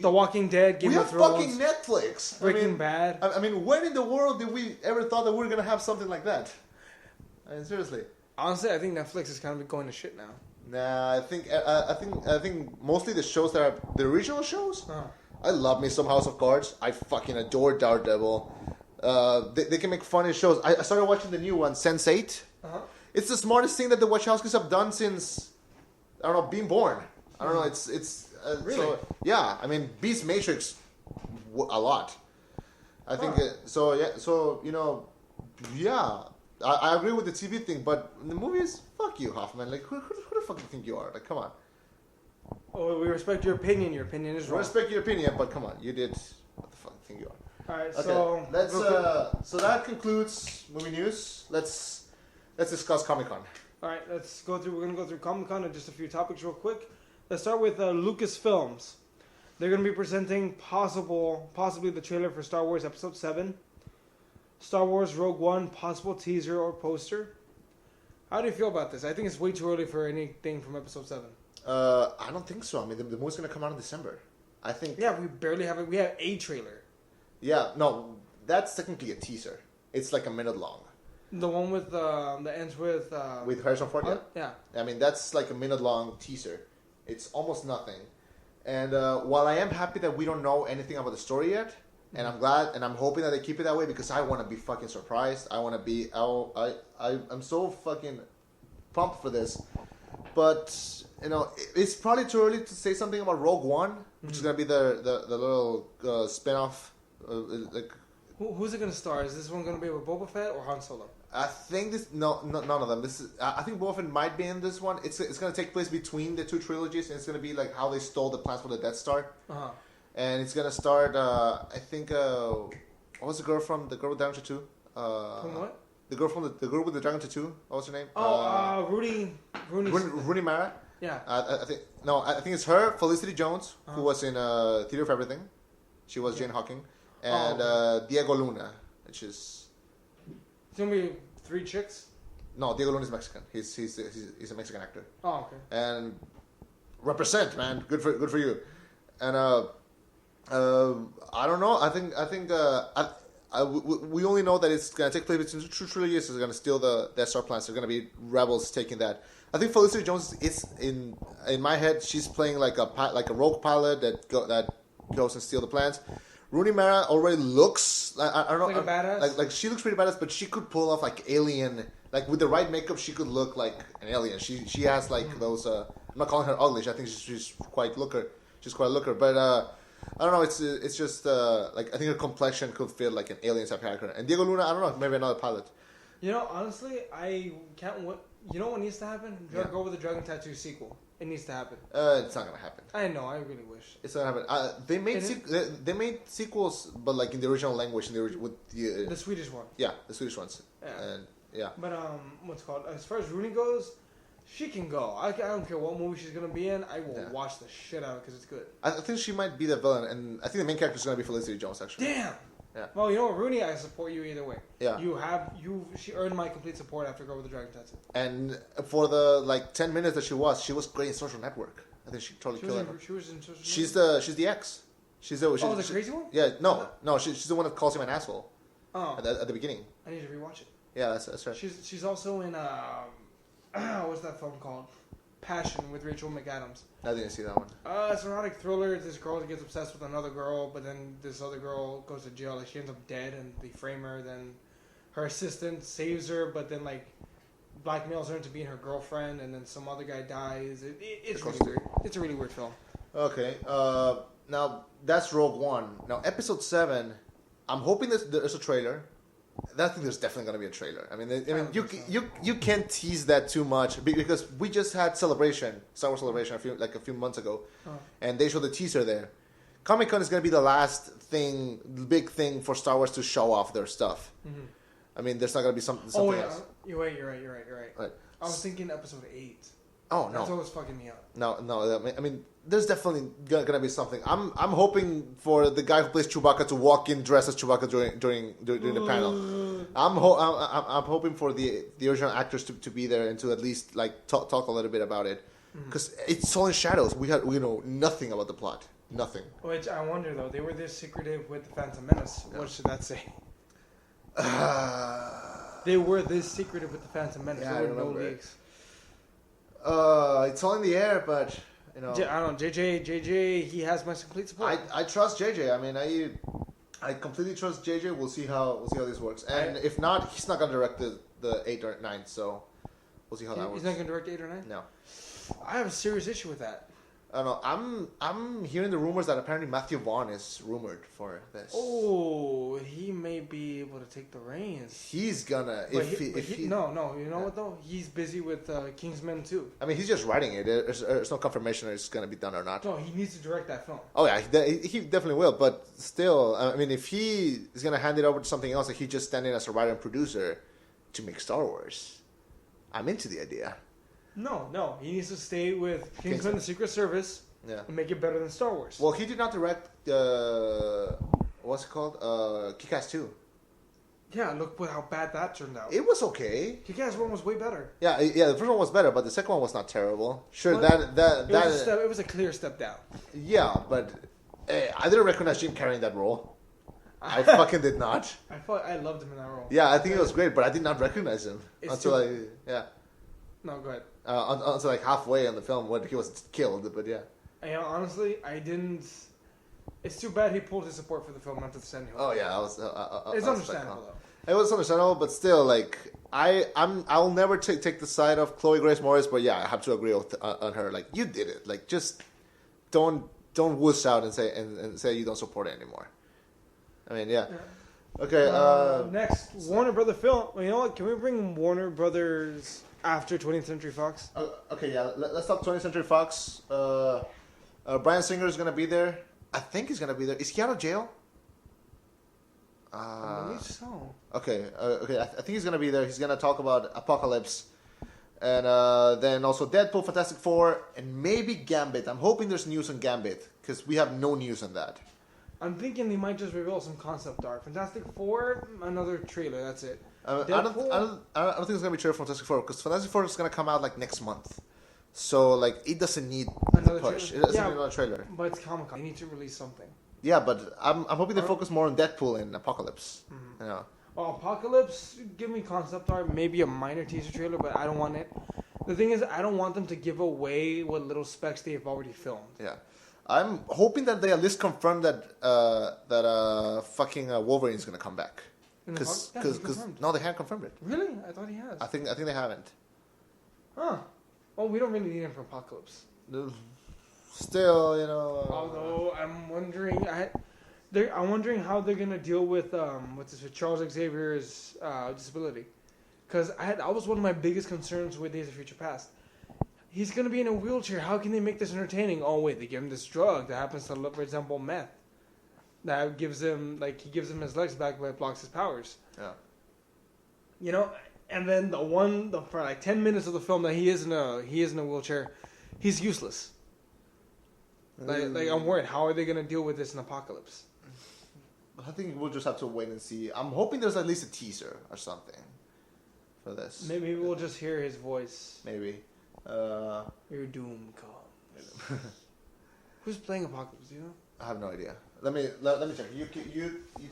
The Walking Dead, Game of Thrones. We have fucking Netflix. Breaking Bad. I mean, when in the world did we ever thought that we were gonna have something like that? I mean, seriously. Honestly, I think Netflix is kind of going to shit now. Nah, I think mostly the shows that are the original shows. I love me some House of Cards. I fucking adore Daredevil. They can make funny shows. I started watching the new one, Sense8. It's the smartest thing that the Wachowskis have done since, I don't know, being born. I don't know. It's really? So, yeah. I mean, Beast Matrix, a lot. I think so. Yeah. So yeah. I agree with the TV thing, but in the movies, fuck you, Hoffman. Like, who the fuck do you think you are? Like, come on. Oh, we respect your opinion. Your opinion is wrong. I respect your opinion, but come on, you did what the fuck do you think you are? All right, okay, so let's. So that concludes movie news. Let's discuss Comic-Con. All right, let's go through. We're gonna go through Comic-Con and just a few topics real quick. Let's start with Lucasfilms. They're gonna be presenting possibly the trailer for Star Wars Episode 7. Star Wars Rogue One, possible teaser or poster. How do you feel about this? I think it's way too early for anything from Episode 7. I don't think so. I mean, the movie's gonna come out in December. I think. Yeah, we barely have it. We have a trailer. Yeah, no, that's technically a teaser. It's like a minute long. The one with that ends with Harrison Ford. Yeah. I mean, that's like a minute long teaser. It's almost nothing. And while I am happy that we don't know anything about the story yet. And I'm glad, and I'm hoping that they keep it that way because I want to be fucking surprised. I want to be, I'm so fucking pumped for this. But, it's probably too early to say something about Rogue One, which is going to be the little spin-off. Who's it going to star? Is this one going to be with Boba Fett or Han Solo? I think none of them. I think Boba Fett might be in this one. It's going to take place between the two trilogies, and it's going to be like how they stole the plans for the Death Star. And it's gonna start. I think. What was the girl with Dragon Tattoo? From what? The girl with the Dragon Tattoo. What was her name? Rooney Mara. Yeah. I think it's her. Felicity Jones, who was in Theater of Everything. She was Jane Hawking, and Diego Luna, which is. It's gonna be 3 chicks. No, Diego Luna is Mexican. He's a Mexican actor. Oh, okay. And represent, man. Good for you. And I don't know. I think we only know that it's gonna take place between the two trilogies. It's gonna steal the Death Star plans. They're gonna be rebels taking that. I think Felicity Jones is in my head. She's playing like a rogue pilot that goes and steal the plans. Rooney Mara already looks I don't know, like a badass. Like she looks pretty badass, but she could pull off like alien. Like with the right makeup, she could look like an alien. She has like those. I'm not calling her ugly. I think she's quite looker. She's quite a looker, but I don't know. It's just like I think her complexion could feel like an alien type character. And Diego Luna, I don't know, maybe another pilot. Honestly, I can't. What needs to happen? Go with the Dragon Tattoo sequel. It needs to happen. It's not gonna happen. I know. I really wish it's not gonna happen. They made sequels, but like in the original language, with the Swedish one. Yeah, the Swedish ones. Yeah. And yeah. But what's it called? As far as Rooney goes. She can go. I don't care what movie she's going to be in. I will watch the shit out of it because it's good. I think she might be the villain, and I think the main character is going to be Felicity Jones, actually. Damn! Yeah. Well, you know what, Rooney, I support you either way. Yeah. She earned my complete support after Girl with the Dragon Tattoo. And for the 10 minutes that she was great in Social Network. I think she totally killed it. She was in Social Network? She's the ex. The crazy one? Yeah, no, she's the one that calls him an asshole. Oh. At the beginning. I need to rewatch it. Yeah, that's right. She's also in, what's that film called? Passion with Rachel McAdams. I didn't see that one. It's an erotic thriller. This girl gets obsessed with another girl, but then this other girl goes to jail. Like she ends up dead, and they frame her. Then her assistant saves her, but then blackmails her into being her girlfriend, and then some other guy dies. It's really weird. It's a really weird film. Okay. Now that's Rogue One. Now Episode 7. I'm hoping there's a trailer. I think there's definitely going to be a trailer. I mean, you can't tease that too much because we just had Star Wars Celebration a few months ago, and they showed the teaser there. Comic-Con is going to be the last big thing for Star Wars to show off their stuff. Mm-hmm. I mean, there's not going to be something else. You're right. I was thinking Episode 8. Oh no, that's what was fucking me up. No. I mean, there's definitely gonna be something. I'm hoping for the guy who plays Chewbacca to walk in dressed as Chewbacca during the panel. I'm hoping for the original actors to be there and to at least like talk a little bit about it, because it's all in shadows. We know nothing about the plot. Nothing. Which I wonder though, they were this secretive with the Phantom Menace. Yeah. What should that say? They were this secretive with the Phantom Menace. Yeah, there were no leaks. It's all in the air, but you know. I don't know. JJ, he has my complete support. I trust JJ. I mean, I completely trust JJ. We'll see how this works. And if not, he's not gonna direct the 8 or 9. So we'll see how that works. He's not gonna direct 8 or 9. No. I have a serious issue with that. I don't know. I'm hearing the rumors that apparently Matthew Vaughn is rumored for this. Oh, he may be able to take the reins. He's gonna. No. You know what though? He's busy with Kingsman 2. I mean, he's just writing it. There's no confirmation it's gonna be done or not. No, he needs to direct that film. Oh yeah, he definitely will. But still, I mean, if he is gonna hand it over to something else, like he's just standing as a writer and producer to make Star Wars, I'm into the idea. No. He needs to stay with Kingsman: The Secret Service and make it better than Star Wars. Well, he did not direct what's it called? Kick-Ass 2. Yeah, look how bad that turned out. It was okay. Kick-Ass 1 was way better. Yeah. The first one was better, but the second one was not terrible. Sure, it was a clear step down. Yeah, but I didn't recognize Jim Carrey in that role. I fucking did not. I loved him in that role. Yeah, I think it was great, but I did not recognize him No, go ahead. Until like halfway in the film when he was killed, but yeah. And honestly, I didn't. It's too bad he pulled his support for the film after the sending. Oh yeah, it's understandable though. It was understandable, but still, like I'll never take the side of Chloe Grace Moretz, but yeah, I have to agree on her. Like you did it. Like just don't wuss out and say you don't support it anymore. I mean, yeah. Okay. Next, Warner Brother film. You know what? Can we bring Warner Brothers after 20th Century Fox? Okay, yeah. Let's talk 20th Century Fox. Bryan Singer is gonna be there. I think he's gonna be there. Is he out of jail? I believe so. Okay. I think he's gonna be there. He's gonna talk about Apocalypse, and then also Deadpool, Fantastic Four, and maybe Gambit. I'm hoping there's news on Gambit because we have no news on that. I'm thinking they might just reveal some concept art. Fantastic Four, another trailer. That's it. I don't think it's gonna be trailer for Fantastic Four because Fantastic Four is gonna come out like next month. So like it doesn't need another push. It doesn't need another trailer. But it's Comic-Con. They need to release something. Yeah, but I'm hoping they focus more on Deadpool and Apocalypse. Mm-hmm. You know. Well, Apocalypse, give me concept art, maybe a minor teaser trailer, but I don't want it. The thing is, I don't want them to give away what little specs they have already filmed. Yeah. I'm hoping that they at least confirm that fucking Wolverine is gonna come back. Because no, they haven't confirmed it. Really? I thought he has. I think they haven't. Huh. Well, we don't really need him for Apocalypse. Still, you know. Although I'm wondering, I'm wondering how they're gonna deal with with Charles Xavier's disability, because I was one of my biggest concerns with Days of Future Past. He's gonna be in a wheelchair. How can they make this entertaining? Oh wait, they give him this drug that happens to resemble meth. That gives him his legs back, but it blocks his powers. Yeah. You know, and then for like 10 minutes of the film that he is in a wheelchair, he's useless. Like I'm worried. How are they gonna deal with this in Apocalypse? I think we'll just have to wait and see. I'm hoping there's at least a teaser or something for this. Maybe we'll just hear his voice. Maybe. Your doom comes. Who's playing Apocalypse? Do you know? I have no idea. Let me check. You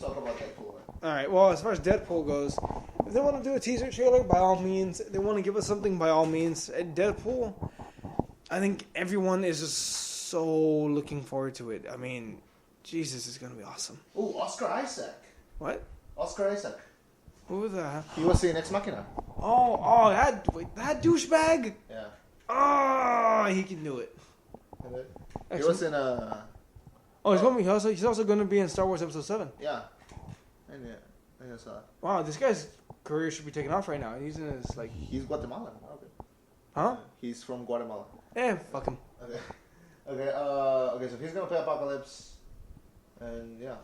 talk about Deadpool. All right. Well, as far as Deadpool goes, if they want to do a teaser trailer, by all means. If they want to give us something, by all means. At Deadpool, I think everyone is just so looking forward to it. I mean, Jesus, it's gonna be awesome. Oh, Oscar Isaac. What? Oscar Isaac. Who was that? He was in Ex Machina. Oh, that douchebag. Yeah. Oh, he can do it. He was in he's also going to be in Star Wars Episode 7. Yeah. I saw that. Wow, this guy's career should be taking off right now. He's in his He's Guatemalan. Okay. Huh? He's from Guatemala. Fuck him. Okay. Okay. So he's gonna play Apocalypse, and yeah,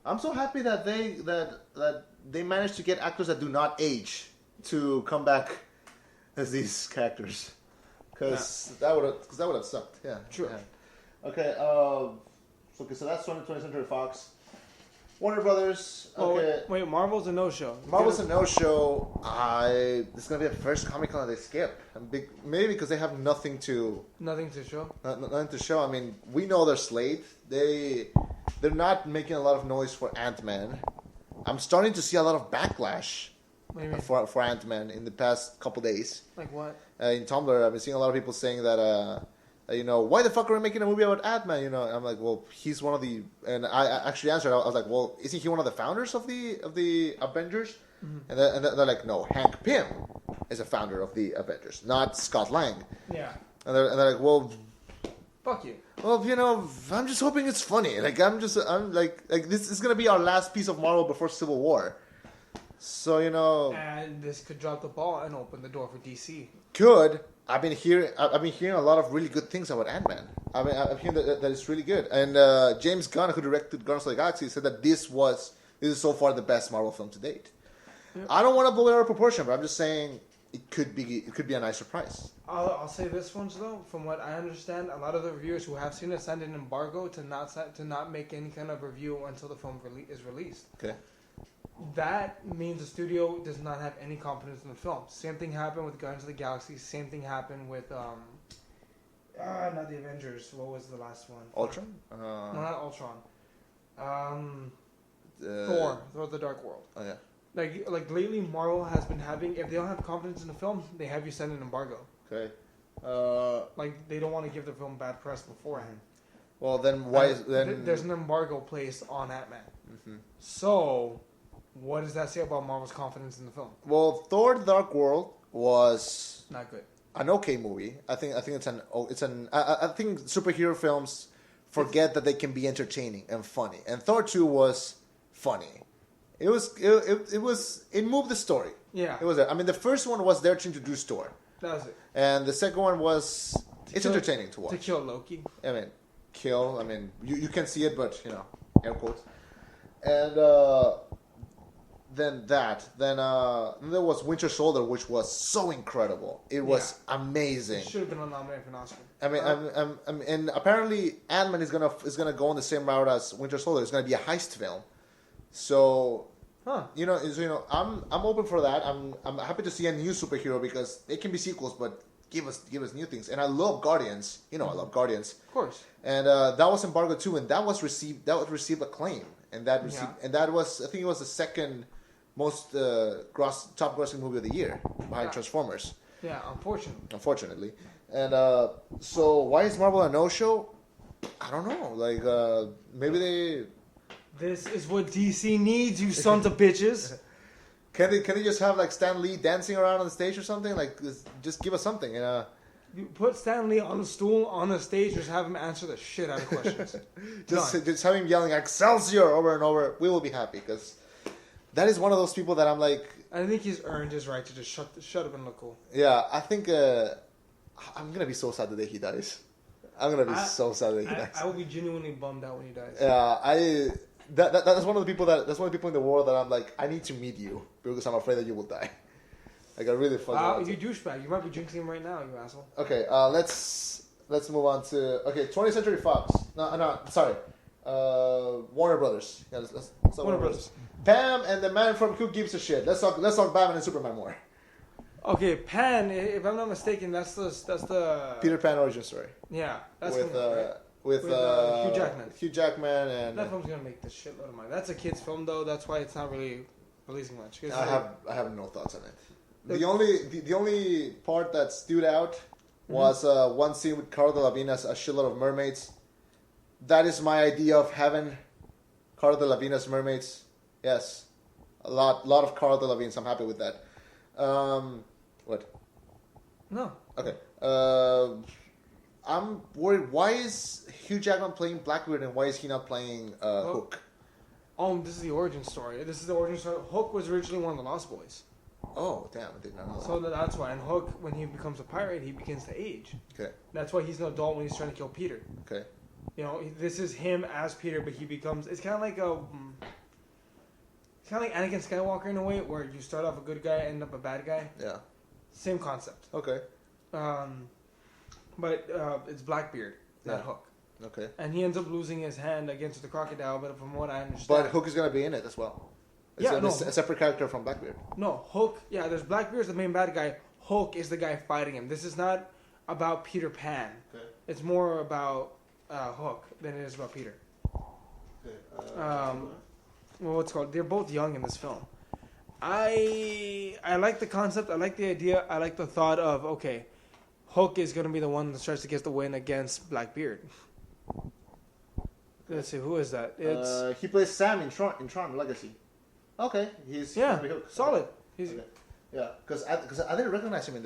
I'm so happy that they managed to get actors that do not age to come back as these characters. because that would have sucked. Yeah, true. Yeah. Okay, so that's 20th Century Fox. Warner Brothers. Okay. Wait, Marvel's a no-show. Marvel's a no-show. This is gonna be the first Comic Con that they skip. Maybe because they have nothing to show. Nothing to show. I mean, we know their slate. They're not making a lot of noise for Ant-Man. I'm starting to see a lot of backlash for Ant-Man in the past couple days. Like what? In Tumblr, I've been seeing a lot of people saying that. Why the fuck are we making a movie about Ant-Man? And I'm like, well, he's one of the, and I actually answered. I was like, well, isn't he one of the founders of the Avengers? Mm-hmm. And they're like, no, Hank Pym is a founder of the Avengers, not Scott Lang. Yeah. And they're like, well, fuck you. Well, I'm just hoping it's funny. Like, I'm like this is gonna be our last piece of Marvel before Civil War. So and this could drop the ball and open the door for DC. Could. I've been hearing a lot of really good things about Ant-Man. I'm hearing that it's really good. And James Gunn, who directed Guardians of the Galaxy, said that this is so far the best Marvel film to date. Yep. I don't want to blow it out of proportion, but I'm just saying it could be a nice surprise. I'll say this one though, from what I understand, a lot of the reviewers who have seen it signed an embargo to not make any kind of review until the film is released. Okay. That means the studio does not have any confidence in the film. Same thing happened with Guardians of the Galaxy. Same thing happened with not the Avengers. What was the last one? Ultron? No, not Ultron. Thor: The Dark World. Oh yeah. Like lately, Marvel has been having. If they don't have confidence in the film, they have you send an embargo. Okay. They don't want to give the film bad press beforehand. Well, then why there's an embargo placed on Ant-Man. Mm-hmm. So, what does that say about Marvel's confidence in the film? Well, Thor: The Dark World was not good. An okay movie. I think I think superhero films forget that they can be entertaining and funny. And Thor 2 was funny. It moved the story. Yeah. It was there. I mean, the first one was there to introduce Thor. That was it. And the second one was entertaining to watch. To kill Loki. You can see it, but air quotes. And then there was Winter Soldier, which was so incredible. It was amazing. It should have been nominated for an Oscar. And apparently Ant-Man is gonna go on the same route as Winter Soldier. It's gonna be a heist film. So, I'm open for that. I'm happy to see a new superhero because they can be sequels, but give us new things. And I love Guardians. I love Guardians. Of course. And that was embargo too, and that received acclaim. And that was, I think it was the second most top grossing movie of the year behind Transformers. Yeah, unfortunately. And so why is Marvel a no-show? I don't know. Maybe they. This is what DC needs, you sons of bitches. Can they just have Stan Lee dancing around on the stage or something? Just give us something. You put Stan Lee on a stool on the stage, just have him answer the shit out of questions. just have him yelling Excelsior over and over. We will be happy because that is one of those people that I'm like. I think he's earned his right to just shut up and look cool. Yeah, I think I'm gonna be so sad the day he dies. I'm gonna be so sad the day he dies. I will be genuinely bummed out when he dies. Yeah, That's one of the people in the world that I'm like, I need to meet you because I'm afraid that you will die. I really fucking. Wow, you douchebag! You might be jinxing him right now, you asshole. Okay, let's move on to 20th Century Fox. No, sorry, Warner Brothers. Yeah, let's Warner Brothers. Pam and the man from Who Gives a Shit. Let's talk Batman and Superman more. Okay, Pan. If I'm not mistaken, that's the Peter Pan origin story. Yeah, that's with Hugh Jackman. Hugh Jackman and that film's gonna make the shitload of money. That's a kid's film though. That's why it's not really releasing much. I have no thoughts on it. The only part that stood out was one scene with Cara Delevingne as a shitload of mermaids. That is my idea of heaven. Cara Delevingne as mermaids. Yes, a lot of Cara Delevingnes. I'm happy with that. What? No. Okay. I'm worried. Why is Hugh Jackman playing Blackbeard and why is he not playing Hook? This is the origin story. Hook was originally one of the Lost Boys. Oh, damn. I did not know that. So that's why. And Hook, when he becomes a pirate, he begins to age. Okay. That's why he's an adult when he's trying to kill Peter. Okay. This is him as Peter, but he becomes... It's kind of like It's kind of like Anakin Skywalker in a way, where you start off a good guy and end up a bad guy. Yeah. Same concept. Okay. but it's Blackbeard, not Hook. Okay. And he ends up losing his hand against the crocodile, but from what I understand... But Hook is going to be in it as well. It's a separate character from Blackbeard. No, Hook... Yeah, there's Blackbeard's the main bad guy. Hook is the guy fighting him. This is not about Peter Pan. Okay. It's more about Hook than it is about Peter. Okay. Well, what's it called? They're both young in this film. I like the concept. I like the idea. I like the thought of, okay, Hook is going to be the one that starts to get the win against Blackbeard. Let's see, who is that? It's he plays Sam in Tron Legacy. Okay, he's Hook. Solid. He's okay. Yeah, because I didn't recognize him in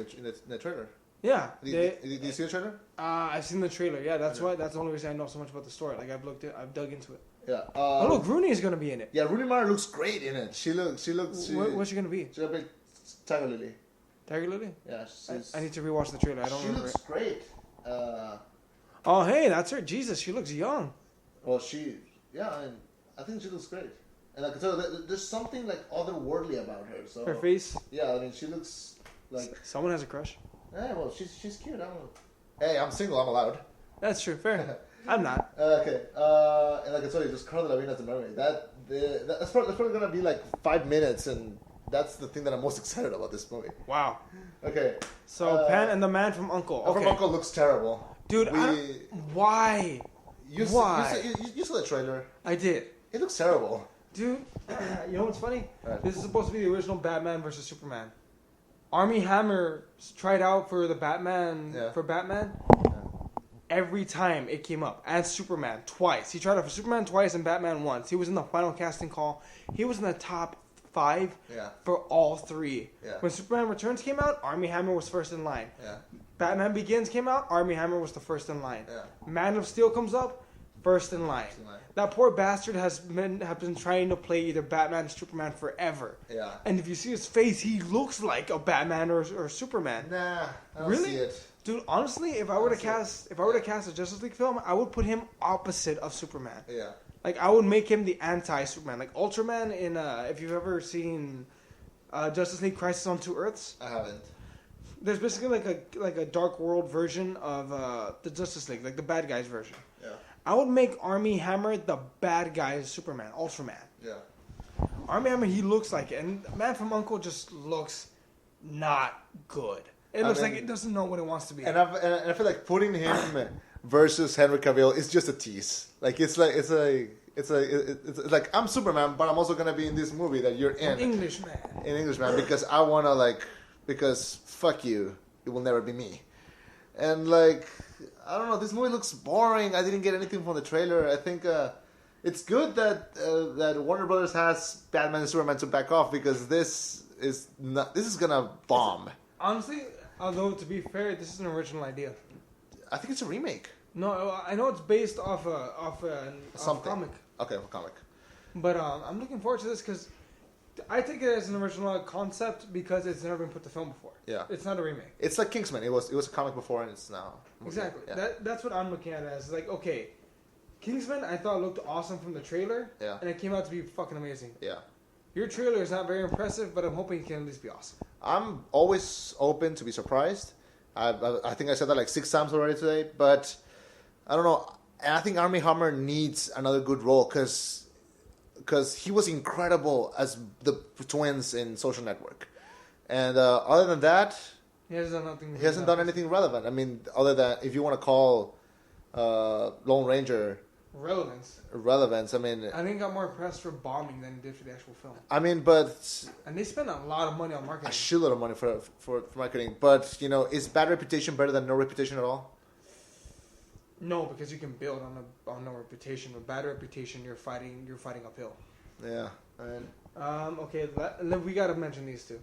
the trailer. Yeah. Did you see the trailer? I've seen the trailer. Yeah, that's why. That's the only reason I know so much about the story. Like I've dug into it. Yeah. Look, Rooney is gonna be in it. Yeah, Rooney Mara looks great in it. She looks. What's she gonna be? She's gonna be Tiger Lily. Tiger Lily? Yeah. I need to rewatch the trailer. I don't remember. She looks great. Oh, hey, that's her. Jesus, she looks young. Well, I think she looks great. And like, so there's something like otherworldly about her. So her face. Yeah, I mean, she looks like someone has a crush. Yeah, well, she's cute. I don't know. Hey, I'm single. I'm allowed. That's true. Fair. I'm not. Okay. And like I told you, just Cara Delevingne as the mermaid. That's probably gonna be like 5 minutes, and that's the thing that I'm most excited about this movie. Wow. Okay. So Pan and the Man from U.N.C.L.E. Okay. From U.N.C.L.E. looks terrible. Dude, why? Why? You saw the trailer. I did. It looks terrible. Dude, you know what's funny? Right. This is supposed to be the original Batman versus Superman. Armie Hammer tried out for the Batman for Batman. Yeah. Every time it came up, and Superman twice. He tried out for Superman twice and Batman once. He was in the final casting call. He was in the top 5 for all 3. Yeah. When Superman Returns came out, Armie Hammer was first in line. Yeah. Batman Begins came out, Armie Hammer was the first in line. Yeah. Man of Steel comes up, first in line. That poor bastard have been trying to play either Batman or Superman forever. Yeah. And if you see his face, he looks like a Batman or Superman. Nah, I don't see it. Dude, honestly, if I were to cast a Justice League film, I would put him opposite of Superman. Yeah. Like I would make him the anti-Superman. Like Ultraman in if you've ever seen Justice League Crisis on Two Earths. I haven't. There's basically like a Dark World version of the Justice League, like the bad guys version. Yeah. I would make Armie Hammer the bad guy Superman, Ultraman. Yeah. Armie Hammer, he looks like it, and Man from U.N.C.L.E. just looks not good. It looks like it doesn't know what it wants to be. And I feel like putting him versus Henry Cavill is just a tease. Like it's like I'm Superman, but I'm also gonna be in this movie that you're in. Englishman. In Englishman, because I wanna because fuck you, it will never be me. And like I don't know, this movie looks boring. I didn't get anything from the trailer. I think it's good that Warner Brothers has Batman and Superman to back off because this is gonna bomb. Honestly, although to be fair, this is an original idea. I think it's a remake. No, I know it's based off a comic. Okay, a comic. But I'm looking forward to this because I take it as an original concept because it's never been put to film before. Yeah, it's not a remake. It's like Kingsman. It was a comic before, and it's now exactly. Yeah. That's what I'm looking at it as. Like, okay, Kingsman I thought looked awesome from the trailer. Yeah, and it came out to be fucking amazing. Yeah, your trailer is not very impressive, but I'm hoping it can at least be awesome. I'm always open to be surprised. I think I said that like 6 times already today, but I don't know. And I think Armie Hammer needs another good role because he was incredible as the twins in Social Network. And other than that, he hasn't done anything relevant. I mean, other than if you want to call Lone Ranger relevance. I mean, I think he got more press for bombing than he did for the actual film. I mean, and they spent a lot of money on marketing. A shitload of money for marketing. But is bad reputation better than no reputation at all? No, because you can build on no reputation. With bad reputation, you're fighting uphill. Yeah. Okay. We gotta mention these two.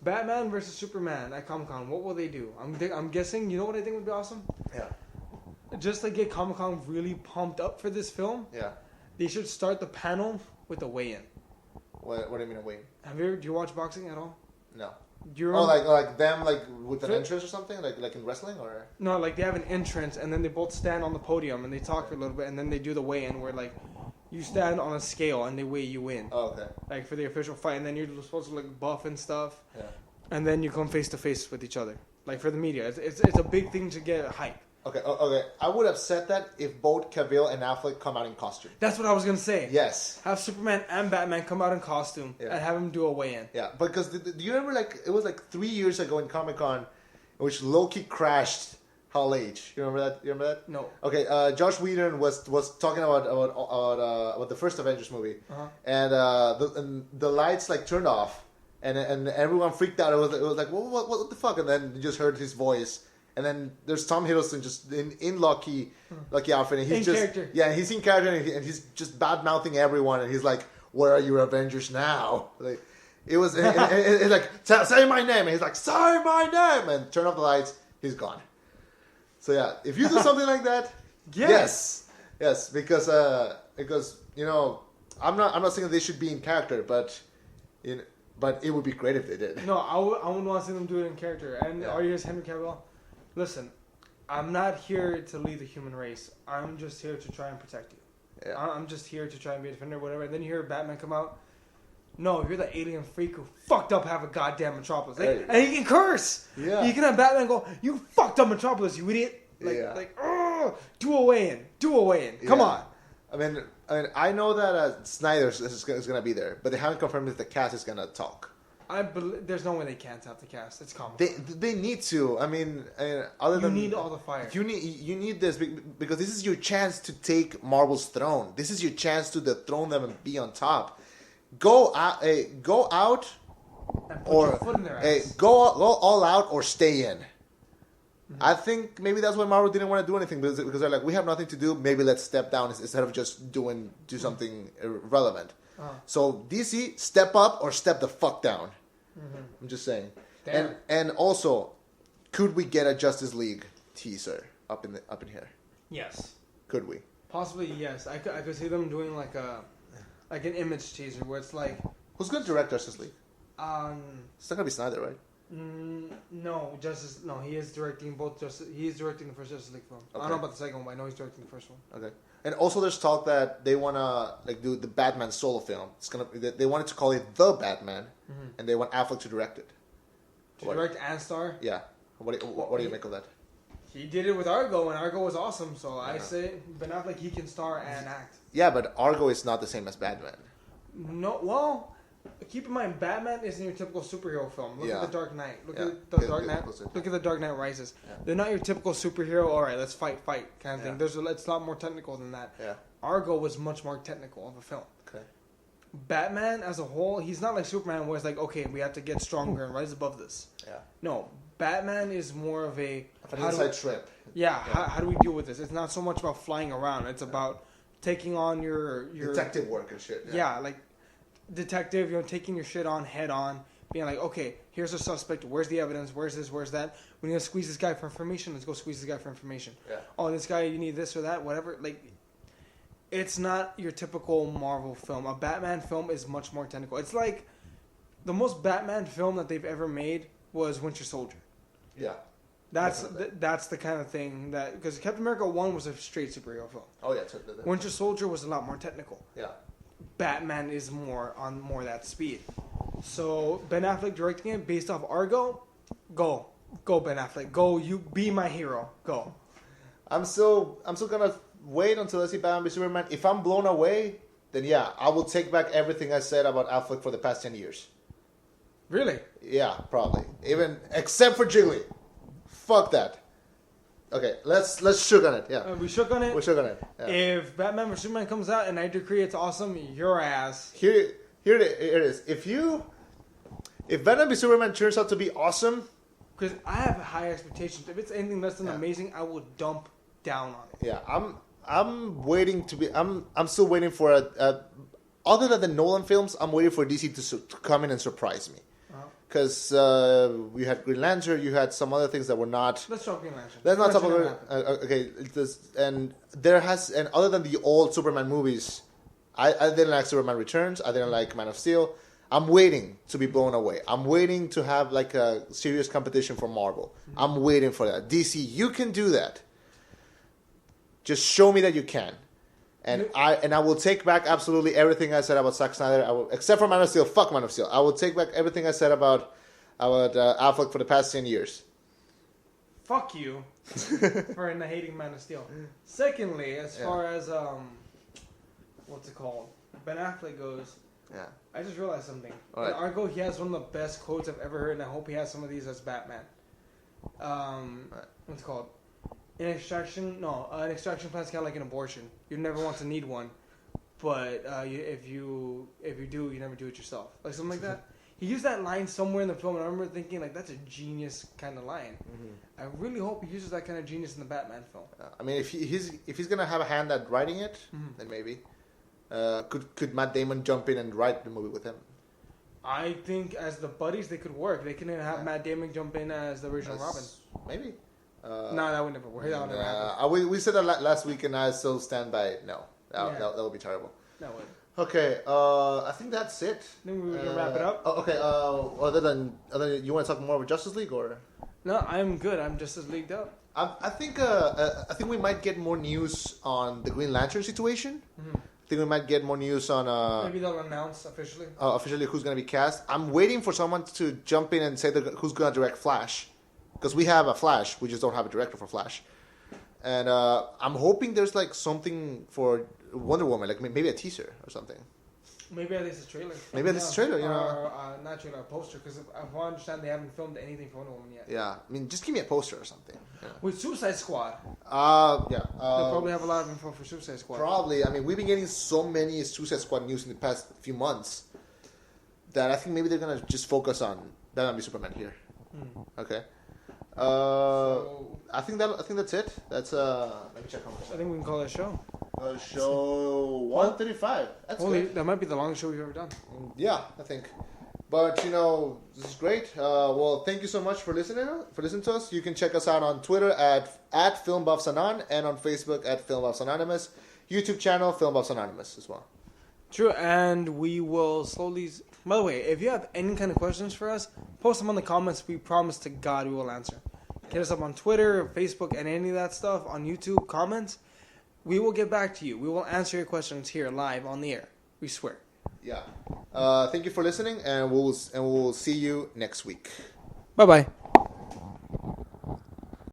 Batman versus Superman at Comic-Con. What will they do? I'm guessing. You know what I think would be awesome? Yeah. Just to get Comic-Con really pumped up for this film. Yeah. They should start the panel with a weigh-in. What do you mean a weigh-in? Do you watch boxing at all? No. Like them with an entrance or something like in wrestling or no, like they have an entrance and then they both stand on the podium and they talk for a little bit and then they do the weigh-in where like you stand on a scale and they weigh you in. Oh, okay. Like for the official fight and then you're supposed to like buff and stuff. Yeah. And then you come face to face with each other. Like for the media, it's a big thing to get hype. Okay. I would have said that if both Cavill and Affleck come out in costume. That's what I was gonna say. Yes. Have Superman and Batman come out in costume and have them do a weigh-in. Yeah, because do you remember it was 3 years ago in Comic-Con, in which Loki crashed Hall H. You remember that? No. Okay, Josh Whedon was talking about the first Avengers movie, and the lights turned off, and everyone freaked out. It was like what the fuck, and then you just heard his voice. And then there's Tom Hiddleston just in Loki outfit, and he's character. Yeah, he's in character, and he's just bad mouthing everyone, and he's like, "Where are your Avengers now?" It was it's like, "Say my name," and he's like, "Say my name," and turn off the lights, he's gone. So yeah, if you do something like that, yes, because I'm not saying that they should be in character, but it would be great if they did. No, I wouldn't want to see them do it in character. And are you just Henry Cavill? Listen, I'm not here to lead the human race. I'm just here to try and protect you. Yeah. I'm just here to try and be a defender, whatever. And then you hear Batman come out. No, you're the alien freak who fucked up half a goddamn Metropolis. And he can curse. Yeah. You can have Batman go, "You fucked up Metropolis, you idiot." Do a weigh-in. Come on. I mean, I know that Snyder is going to be there, but they haven't confirmed if the cast is going to talk. There's no way they can't have the cast. It's common. They need to. I mean, you need all the fire. You need this because this is your chance to take Marvel's throne. This is your chance to dethrone them and be on top. Go out, and put your foot in their ass. Go all out or stay in. Mm-hmm. I think maybe that's why Marvel didn't want to do anything because they're like, we have nothing to do. Maybe let's step down instead of just do something irrelevant. So DC, step up or step the fuck down. Mm-hmm. I'm just saying. Damn. And also, could we get a Justice League teaser up in here? Yes. Could we? Possibly yes. I could see them doing like an image teaser where it's like. Who's going to direct Justice League? It's not gonna be Snyder, right? No, he is directing both he is directing the first Justice League film. Okay. I don't know about the second one, but I know he's directing the first one. Okay. And also there's talk that they wanna do the Batman solo film. They wanted to call it The Batman, and they want Affleck to direct it. Direct and star? Yeah. What do you make of that? He did it with Argo, and Argo was awesome, so I say Ben Affleck, he can star and act. Yeah, but Argo is not the same as Batman. No, well, keep in mind, Batman isn't your typical superhero film. Look at The Dark Knight. Look at The Dark Knight Rises. Yeah. They're not your typical superhero, all right, let's fight kind of thing. It's a lot more technical than that. Yeah. Argo was much more technical of a film. Okay. Batman as a whole, he's not like Superman where it's like, okay, we have to get stronger and rise above this. Yeah. No, Batman is more of an inside trip. Yeah, how do we deal with this? It's not so much about flying around. It's about taking on your detective work and shit. Yeah, like detective, taking your shit on head on, being like, okay, here's a suspect. Where's the evidence? Where's this? Where's that? We need to squeeze this guy for information. Let's go squeeze this guy for information. Yeah. Oh, this guy, you need this or that, whatever. Like, it's not your typical Marvel film. A Batman film is much more technical. It's like the most Batman film that they've ever made was Winter Soldier. Yeah. That's the kind of thing that, because Captain America 1 was a straight superhero film. Oh yeah. Winter Soldier was a lot more technical. Yeah. Batman is more that speed. So Ben Affleck directing it based off Argo, go Ben Affleck, go, you be my hero, go. I'm still gonna wait until I see Batman v Superman. If I'm blown away, then yeah, I will take back everything I said about Affleck for the past 10 years. Really? Yeah, probably. Even except for Jiggly. Fuck that. Okay, let's shook on it. Yeah, we shook on it. We shook on it. Yeah. If Batman vs Superman comes out and I decree it's awesome, your ass. Here it is. If Batman vs Superman turns out to be awesome, because I have high expectations. If it's anything less than amazing, I will dump down on it. Yeah, I'm waiting to be. I'm still waiting for a. Other than the Nolan films, I'm waiting for DC to come in and surprise me. Because you had Green Lantern, you had some other things that were not. Let's talk Green Lantern. Let's not talk about. Okay, and other than the old Superman movies, I didn't like Superman Returns. I didn't like Man of Steel. I'm waiting to be blown away. I'm waiting to have like a serious competition for Marvel. Mm-hmm. I'm waiting for that. DC, you can do that. Just show me that you can. And I will take back absolutely everything I said about Zack Snyder. Except for Man of Steel. Fuck Man of Steel. I will take back everything I said about Affleck for the past 10 years. fuck you for hating Man of Steel. Secondly, as far as what's it called, Ben Affleck goes, I just realized something. Right. In Argo, he has one of the best quotes I've ever heard, and I hope he has some of these as Batman. What's it called? An extraction plan is kind of like an abortion. You never want to need one, but if you do, you never do it yourself. Like something like that. He used that line somewhere in the film, and I remember thinking, like, that's a genius kind of line. Mm-hmm. I really hope he uses that kind of genius in the Batman film. I mean, if he's gonna have a hand at writing it, then maybe. Could Matt Damon jump in and write the movie with him? I think as the buddies, they could work. They can have Matt Damon jump in as the original Robin. Maybe. No, that would never work. That would never happen. We said that last week, and I still stand by it. No, that would be terrible. That would. Okay, I think that's it. Then we're gonna wrap it up. Okay. Other than you want to talk more about Justice League, or? No, I'm good. I'm just as leagued up. I think we might get more news on the Green Lantern situation. Mm-hmm. I think we might get more news on. Maybe they'll announce officially. Officially, who's going to be cast. I'm waiting for someone to jump in and say who's going to direct Flash, because we have a Flash, we just don't have a director for Flash. And I'm hoping there's like something for Wonder Woman, like maybe a teaser or something. Maybe at least a trailer. Maybe at least a trailer, Or not trailer, a poster, because I understand they haven't filmed anything for Wonder Woman yet. Yeah, I mean, just give me a poster or something. Yeah. With Suicide Squad. Yeah. They'll probably have a lot of info for Suicide Squad. Probably. I mean, we've been getting so many Suicide Squad news in the past few months that I think maybe they're gonna just focus on Batman v Superman here. Okay. I think that's it. That's let me check how much. I think we can call that a show. Show 135. That's good. That might be the longest show we've ever done. Yeah, I think. But this is great. Well, thank you so much for listening to us. You can check us out on Twitter at FilmBuffsAnon and on Facebook at FilmBuffs Anonymous. YouTube channel FilmBuffs Anonymous as well. True, and we will slowly. By the way, if you have any kind of questions for us, post them on the comments. We promise to God we will answer. Hit us up on Twitter, Facebook, and any of that stuff on YouTube. Comments. We will get back to you. We will answer your questions here live on the air. We swear. Yeah. Thank you for listening, and we'll see you next week. Bye bye.